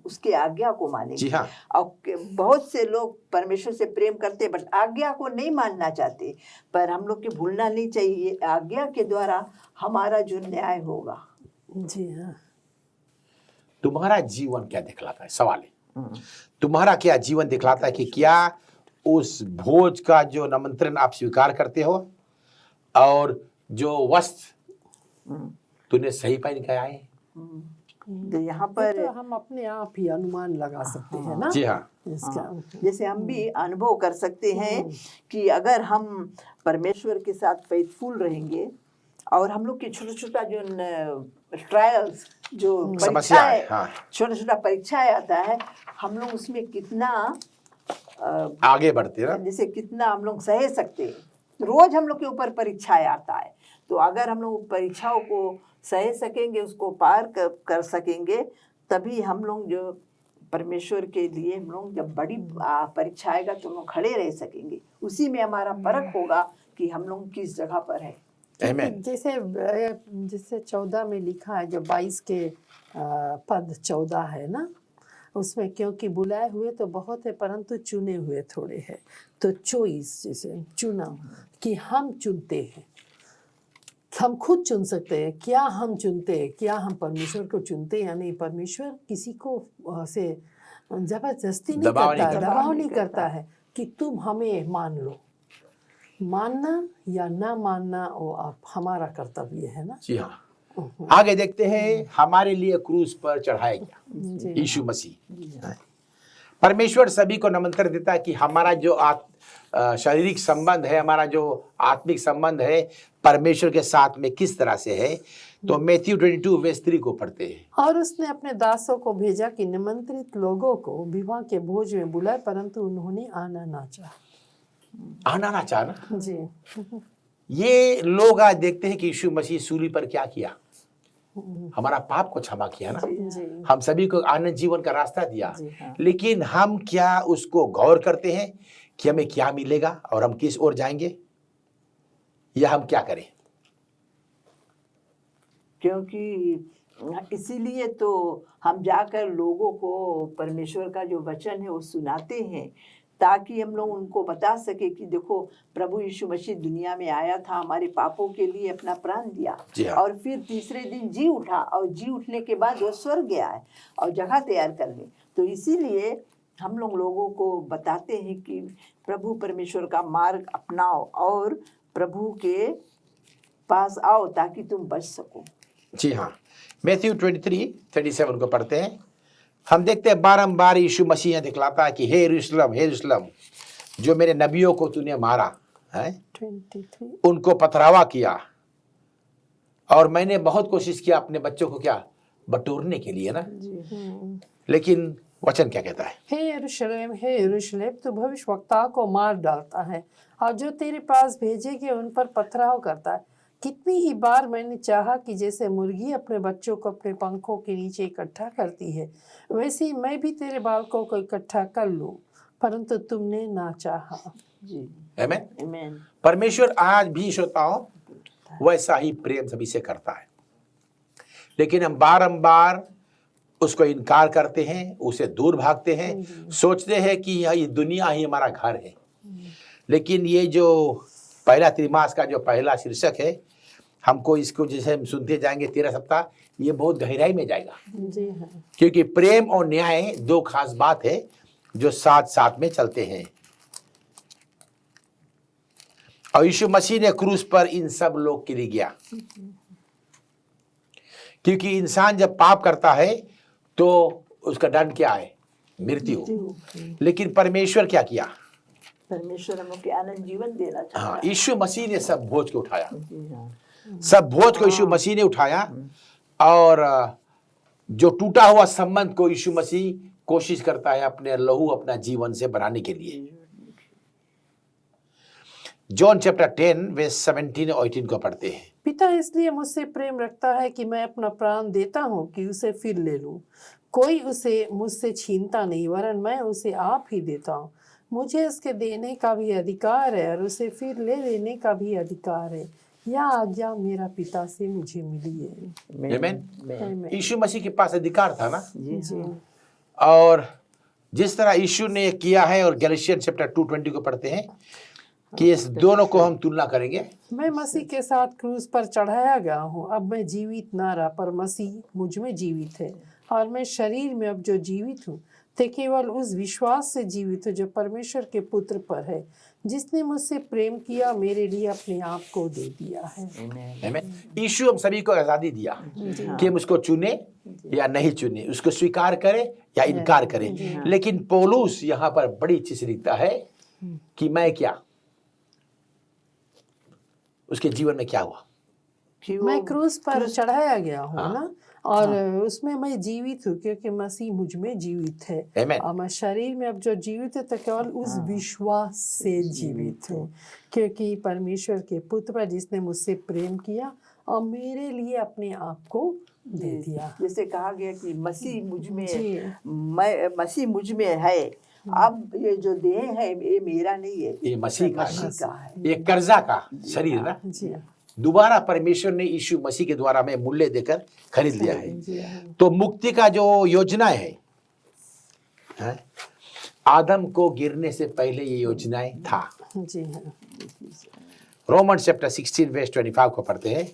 उसके आज्ञा को मानेंगे। जी हाँ। और बहुत से लोग परमेश्वर से प्रेम करते हैं बट आज्ञा को नहीं मानना चाहते। पर हम लोग के भूलना नहीं चाहिए, आज्ञा के द्वारा हमारा जो न्याय होगा। जी हाँ। तुम्हारा जीवन क्या दिखलाता है, सवाल है। तुम्हारा क्या जीवन दिखलाता है कि क्या उस भोज का जो निमंत्रण आप स्वीकार करते हो, और जो वस्त्र तूने सही पहन के आए। तो यहाँ पर तो हम अपने आप ही अनुमान लगा सकते हैं ना। जी हाँ। जैसे हम भी अनुभव कर सकते हैं कि अगर हम परमेश्वर के साथ फेथफुल रहेंगे और हम लोग के छोटा छोटा जो ट्रायल्स, जो परीक्षाएं, छोटा छोटा परीक्षाएं आता है, हम लोग उसमें कितना आगे बढ़ते हैं, जैसे कितना हम लोग सह सकते हैं। रोज हम लोग के ऊपर परीक्षाएं आता है, तो अगर हम लोग परीक्षाओं को सह सकेंगे, उसको पार कर सकेंगे, तभी हम लोग जो परमेश्वर के लिए हम लोग जब बड़ी परीक्षा आएगा तो हम लोग खड़े रह सकेंगे। उसी में हमारा फर्क होगा कि हम लोग किस जगह पर है। जैसे 14 में लिखा है, जो 22 के पद 14 है ना, उसमें क्योंकि बुलाए हुए तो बहुत है परंतु चुने हुए थोड़े हैं। तो चॉइस, जैसे चुना, कि हम चुनते हैं, हम खुद चुन सकते हैं। क्या हम चुनते हैं, क्या हम परमेश्वर को चुनते हैं या नहीं। परमेश्वर किसी को से जबरदस्ती नहीं करता, दबाव नहीं करता है कि तुम हमें मान लो। मानना या ना मानना वो आप हमारा कर्तव्य है ना। जी हाँ। आगे देखते हैं, हमारे लिए क्रूस पर चढ़ाया गया यीशु मसीह। परमेश्वर सभी को निमंत्रण देता है कि हमारा जो शारीरिक संबंध है, हमारा जो आत्मिक संबंध है परमेश्वर के साथ में किस तरह से है। तो मैथ्यू 22:3 को पढ़ते हैं। और उसने अपने दासों को भेजा कि निमंत्रित लोगों को विवाह के भोज में बुलाए, परंतु उन्होंने आना ना चाहा। आना ना चाहना। जी ये लोग आज देखते हैं कि यीशु मसीह सूली पर क्या किया, हमारा पाप को क्षमा किया ना, जी हम सभी को आनंद जीवन का रास्ता दिया। जी हाँ। लेकिन हम क्या उसको गौर करते हैं कि हमें क्या मिलेगा और हम किस ओर जाएंगे, या हम क्या करें? क्योंकि इसीलिए तो हम जाकर लोगों को परमेश्वर का जो वचन है वो सुनाते हैं, ताकि हम लोग उनको बता सके कि देखो प्रभु यीशु मसीह दुनिया में आया था, हमारे पापों के लिए अपना प्राण दिया जी हाँ। और फिर तीसरे दिन जी उठा, और जी उठने के बाद वो स्वर्ग गया है और जगह तैयार कर ली। तो इसीलिए हम लोग लोगों को बताते हैं कि प्रभु परमेश्वर का मार्ग अपनाओ और प्रभु के पास आओ ताकि तुम बच सको। जी हाँ, मैथ्यू 23:37 को पढ़ते हैं। हम देखते हैं बारंबार यीशु मसीह यह दिखलाता है कि हे यरूशलेम, जो मेरे नबियों को तूने मारा है, 23 उनको पथरावा किया, और मैंने बहुत कोशिश किया अपने बच्चों को क्या बटोरने के लिए ना, लेकिन वचन क्या कहता है? हे यरूशलेम, तू भविष्यवक्ता को मार डालता है और जो तेरे पास भेजे गए उन पर पथराव करता है। कितनी ही बार मैंने चाहा कि जैसे मुर्गी अपने बच्चों को अपने पंखों के नीचे इकट्ठा करती है, वैसे ही मैं भी तेरे बालकों को इकट्ठा कर लूं, परंतु तुमने ना चाहा। जी आमीन। आमीन। परमेश्वर आज भी श्रोताओं वैसा ही प्रेम सभी से करता है, लेकिन हम बारंबार उसको इनकार करते हैं, उसे दूर भागते हैं, सोचते हैं कि ये दुनिया ही हमारा घर है। लेकिन ये जो पहला त्रिमास का जो पहला शीर्षक है, हमको इसको जैसे हम सुनते जाएंगे 13 सप्ताह, ये बहुत गहराई में जाएगा। जी हाँ। क्योंकि प्रेम और न्याय दो खास बात है जो साथ साथ में चलते हैं, और यीशु मसीह ने क्रूस पर इन सब लोग के लिए गया। क्योंकि इंसान जब पाप करता है तो उसका दंड क्या है? मृत्यु। लेकिन परमेश्वर क्या किया? परमेश्वर हमको आनंद जीवन देना चाहता हाँ, है। यीशु मसीह ने सब बोझ को उठाया, जी हाँ। सब बोझ को यीशु मसीह ने उठाया, और जो टूटा हुआ संबंध को यीशु मसीह कोशिश करता है अपने लहू अपना जीवन से बनाने के लिए। जॉन चैप्टर 10:17 और 18 को पढ़ते हैं। पिता इसलिए मुझसे प्रेम रखता है कि मैं अपना प्राण देता हूँ कि उसे फिर ले लूं। कोई उसे मुझसे छीनता नहीं, वरन मैं उसे आप ही देता हूँ। मुझे उसके देने का भी अधिकार है और उसे फिर ले लेने का भी अधिकार है। यह आज्ञा मेरा पिता से मुझे मिली है। आमीन। यीशु मसीह के पास अधिकार था ना। जी और जिस तरह यीशु ने किया है, और गैलेशियन चैप्टर 2:20 को पढ़ते हैं कि इस दोनों को हम तुलना करेंगे। मैं मसीह के साथ क्रूस पर चढ़ाया गया हूँ। अब मैं जीवित ना रहा, पर मसीह मुझ में जीवित है, और मैं शरीर में अब जो जीवित हूँ ते केवल उस विश्वास से जीवित हूँ जो परमेश्वर के पुत्र पर है, जिसने मुझसे प्रेम किया, मेरे लिए अपने आप को दे दिया है। आमीन। यीशु हम सभी को आजादी दिया कि हम उसको चुने या नहीं चुने, उसको स्वीकार करें या इनकार करें। लेकिन पौलुस यहाँ पर बड़ी चीज लिखता है कि मैं क्या, उसके जीवन में क्या हुआ? मैं क्रूस पर चढ़ाया गया हूँ ना, और उसमें मैं जीवित हूँ क्योंकि मसीह मुझ में जीवित है। आमीन। और मैं शरीर में अब जो जीवित है तो केवल उस विश्वास से जीवित हूँ, क्योंकि परमेश्वर के पुत्र पर जिसने मुझसे प्रेम किया और मेरे लिए अपने आप को दे दिया। जैसे कहा गया कि मसीह मुझ में, जी। मसीह मुझ में है। अब ये जो देह है ये मेरा नहीं है, ये मसीह का है। ये कर्जा का शरीर ना, जी दोबारा परमेश्वर ने यीशु मसीह के द्वारा में मूल्य देकर खरीद लिया जी है। तो मुक्ति का जो योजना है, आदम को गिरने से पहले ये योजनाएं था। जी हाँ। रोमन्स चैप्टर 16:25 को पढ़ते हैं।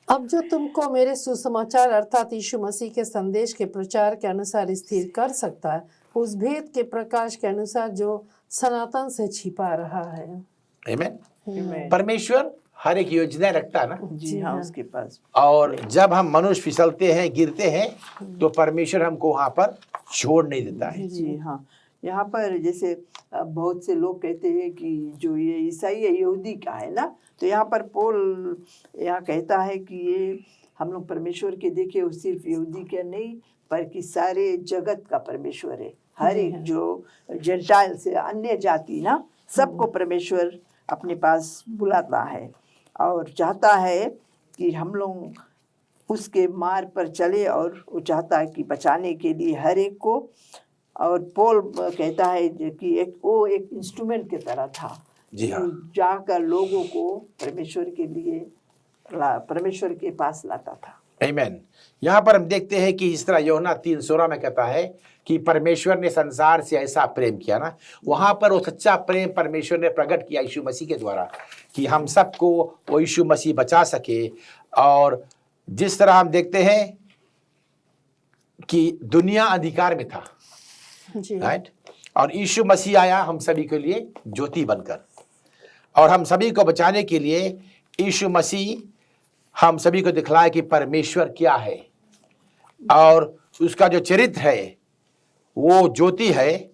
अब जो तुमको मेरे सुसमाचार अर्थात यीशु मसीह के संदेश के प्रचार के अनुसार स्थिर कर सकता है, उस भेद के प्रकाश के अनुसार जो सनातन से छिपा रहा है। आमीन। परमेश्वर हर एक योजना रखता है ना। जी हाँ, उसके पास। और जब हम मनुष्य फिसलते हैं, गिरते हैं, तो परमेश्वर हमको वहां पर छोड़ नहीं देता है। जी हाँ, यहाँ पर जैसे बहुत से लोग कहते हैं कि जो ये ईसाई है यहूदी का है ना, तो यहाँ पर पौल यहाँ कहता है कि ये हम लोग परमेश्वर के देखे वो सिर्फ यहूदी का नहीं पर कि सारे जगत का परमेश्वर है। हर एक जो जेंटाइल से अन्य जाति ना सबको परमेश्वर अपने पास बुलाता है और चाहता है कि हम लोग उसके मार्ग पर चले, और वो चाहता है कि बचाने के लिए हर एक को। और पौल कहता है कि वो एक इंस्ट्रूमेंट की तरह था, जी हाँ, जाकर लोगों को परमेश्वर के पास लाता था। आमीन। यहाँ पर हम देखते हैं कि इस तरह यूहन्ना 3:16 में कहता है कि परमेश्वर ने संसार से ऐसा प्रेम किया ना, वहाँ पर वो सच्चा प्रेम परमेश्वर ने प्रकट किया यीशु मसीह के द्वारा कि हम सबको वो यीशु मसीह बचा सके। और जिस तरह हम देखते हैं कि दुनिया अंधकार में था, जी राइट, और यीशु मसीह आया हम सभी के लिए ज्योति बनकर, और हम सभी को बचाने के लिए यीशु मसीह हम सभी को दिखलाया कि परमेश्वर क्या है, और उसका जो चरित्र है वो ज्योति है।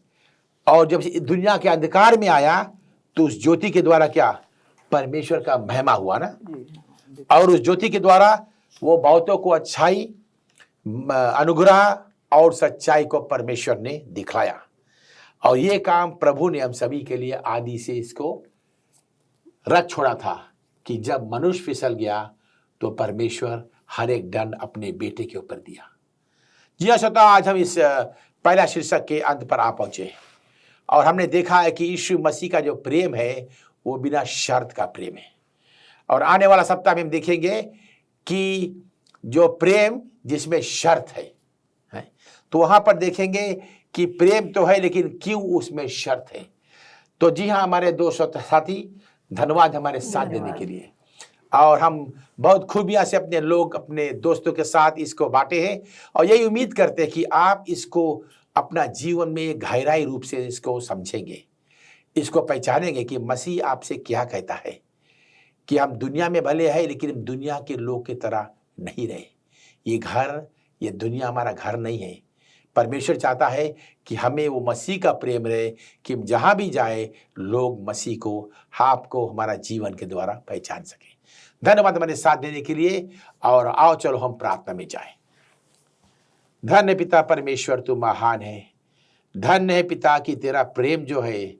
और जब दुनिया के अंधकार में आया तो उस ज्योति के द्वारा क्या परमेश्वर का महिमा हुआ ना, और उस ज्योति के द्वारा वो बहुतों को अच्छाई, अनुग्रह और सच्चाई को परमेश्वर ने दिखलाया। और ये काम प्रभु ने हम सभी के लिए आदि से इसको रख छोड़ा था कि जब मनुष्य फिसल गया तो परमेश्वर हर एक दंड अपने बेटे के ऊपर दिया। जी हाँ श्रोता, आज हम इस पहला शीर्षक के अंत पर आ पहुंचे और हमने देखा है कि यीशु मसीह का जो प्रेम है वो बिना शर्त का प्रेम है। और आने वाला सप्ताह में हम देखेंगे कि जो प्रेम जिसमें शर्त है, तो वहां पर देखेंगे कि प्रेम तो है लेकिन क्यों उसमें शर्त है। तो जी हाँ हमारे दोस्त साथी, धन्यवाद हमारे साथ देने के लिए। और हम बहुत खूबियां से अपने लोग अपने दोस्तों के साथ इसको बांटे हैं और यही उम्मीद करते हैं कि आप इसको अपना जीवन में गहराई रूप से इसको समझेंगे, इसको पहचानेंगे कि मसीह आपसे क्या कहता है कि हम दुनिया में भले हैं लेकिन हम दुनिया के लोग की तरह नहीं रहे। ये घर, ये दुनिया हमारा घर नहीं है। परमेश्वर चाहता है कि हमें वो मसीह का प्रेम रहे कि हम जहाँ भी जाए लोग मसीह को, आपको हमारा जीवन के द्वारा पहचान सके। धन्यवाद हमारे साथ देने के लिए। और आओ चलो हम प्रार्थना में जाएं। धन्य पिता परमेश्वर तू महान है। धन्य है पिता कि तेरा प्रेम जो है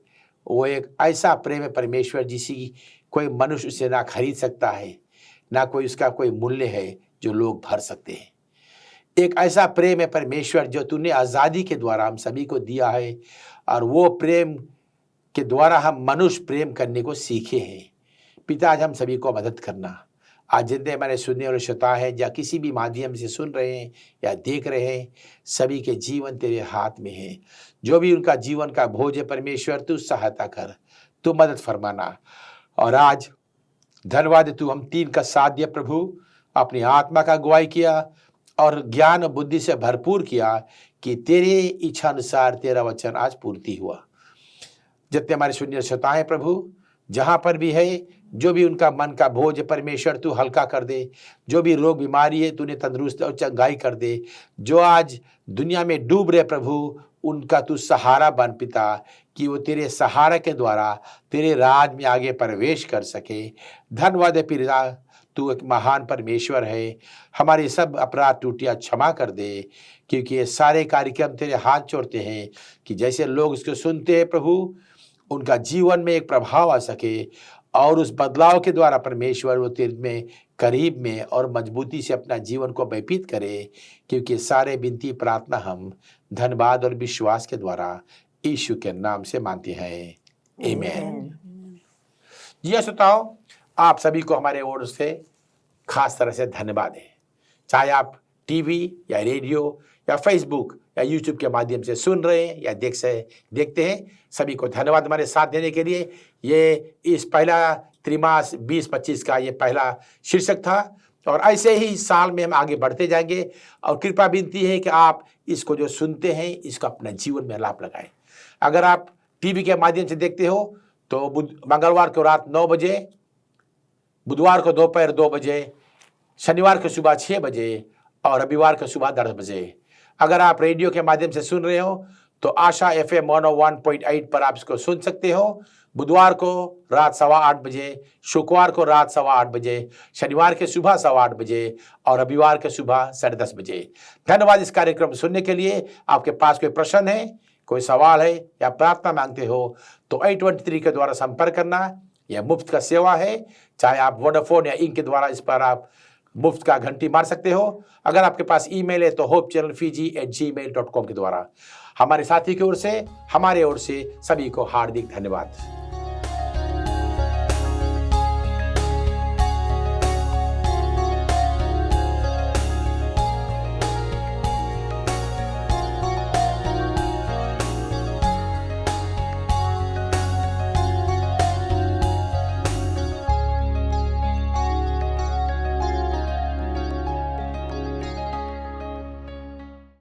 वो एक ऐसा प्रेम है परमेश्वर जिसकी कोई मनुष्य उसे ना खरीद सकता है, ना कोई उसका कोई मूल्य है जो लोग भर सकते हैं। एक ऐसा प्रेम है परमेश्वर जो तूने आज़ादी के द्वारा हम सभी को दिया है और वो प्रेम के द्वारा हम मनुष्य प्रेम करने को सीखे हैं। पिता आज हम सभी को मदद करना। आज जितने हमारे सुनने वाले श्रोता हैं या किसी भी माध्यम से सुन रहे हैं या देख रहे हैं, सभी के जीवन तेरे हाथ में है। जो भी उनका जीवन का बोझ है परमेश्वर तू सहायता कर, तू मदद फरमाना। और आज धन्यवाद तू हम तीन का साथ दिया प्रभु, अपनी आत्मा का अगुवाई किया और ज्ञान और बुद्धि से भरपूर किया कि तेरे इच्छा अनुसार तेरा वचन आज पूर्ति हुआ। जितने हमारे सुनने श्रोता हैं प्रभु, जहाँ पर भी है, जो भी उनका मन का बोझ है परमेश्वर तू हल्का कर दे। जो भी रोग बीमारी है तूने तंदुरुस्त और चंगाई कर दे। जो आज दुनिया में डूब रहे प्रभु, उनका तू सहारा बन पिता, कि वो तेरे सहारा के द्वारा तेरे राज में आगे प्रवेश कर सके। धन्यवाद है पिता, तू एक महान परमेश्वर है। हमारे सब अपराध टूटियाँ क्षमा कर दे, क्योंकि ये सारे कार्यक्रम तेरे हाथ जोड़ते हैं कि जैसे लोग इसको सुनते हैं प्रभु, उनका जीवन में एक प्रभाव आ सके और उस बदलाव के द्वारा परमेश्वर वो तेरे में करीब में और मजबूती से अपना जीवन को व्यतीत करे। क्योंकि सारे विनती प्रार्थना हम धन्यवाद और विश्वास के द्वारा यीशु के नाम से मानते हैं, आमीन। जी श्रोताओ, आप सभी को हमारे ओर से खास तरह से धन्यवाद है। चाहे आप टीवी या रेडियो या फेसबुक या यूट्यूब के माध्यम से सुन रहे हैं या देखते हैं, सभी को धन्यवाद हमारे साथ देने के लिए। ये इस पहला त्रिमास 2025 का ये पहला शीर्षक था और ऐसे ही साल में हम आगे बढ़ते जाएंगे। और कृपा विनती है कि आप इसको जो सुनते हैं इसको अपने जीवन में लाभ लगाएं। अगर आप टीवी के माध्यम से देखते हो तो मंगलवार को रात 9 बजे, बुधवार को दोपहर 2 बजे, शनिवार को सुबह 6 बजे और रविवार को सुबह 10 बजे। अगर आप रेडियो के माध्यम से सुन रहे हो तो आशा FM 101.8 पर आप इसको सुन सकते हो। बुधवार को रात 8:15 बजे, शुक्रवार को रात 8:15 बजे, शनिवार के सुबह 8:15 बजे और रविवार के सुबह 10:30 बजे। धन्यवाद इस कार्यक्रम सुनने के लिए। आपके पास कोई प्रश्न है, कोई सवाल है या प्रार्थना मांगते हो तो 813 के द्वारा संपर्क करना। यह मुफ्त का सेवा है। चाहे आप वोडाफोन या इंक के द्वारा इस पर आप मुफ्त का घंटी मार सकते हो। अगर आपके पास ईमेल है तो hopechannelfiji@gmail.com के द्वारा। हमारे साथी की ओर से, हमारे ओर से सभी को हार्दिक धन्यवाद।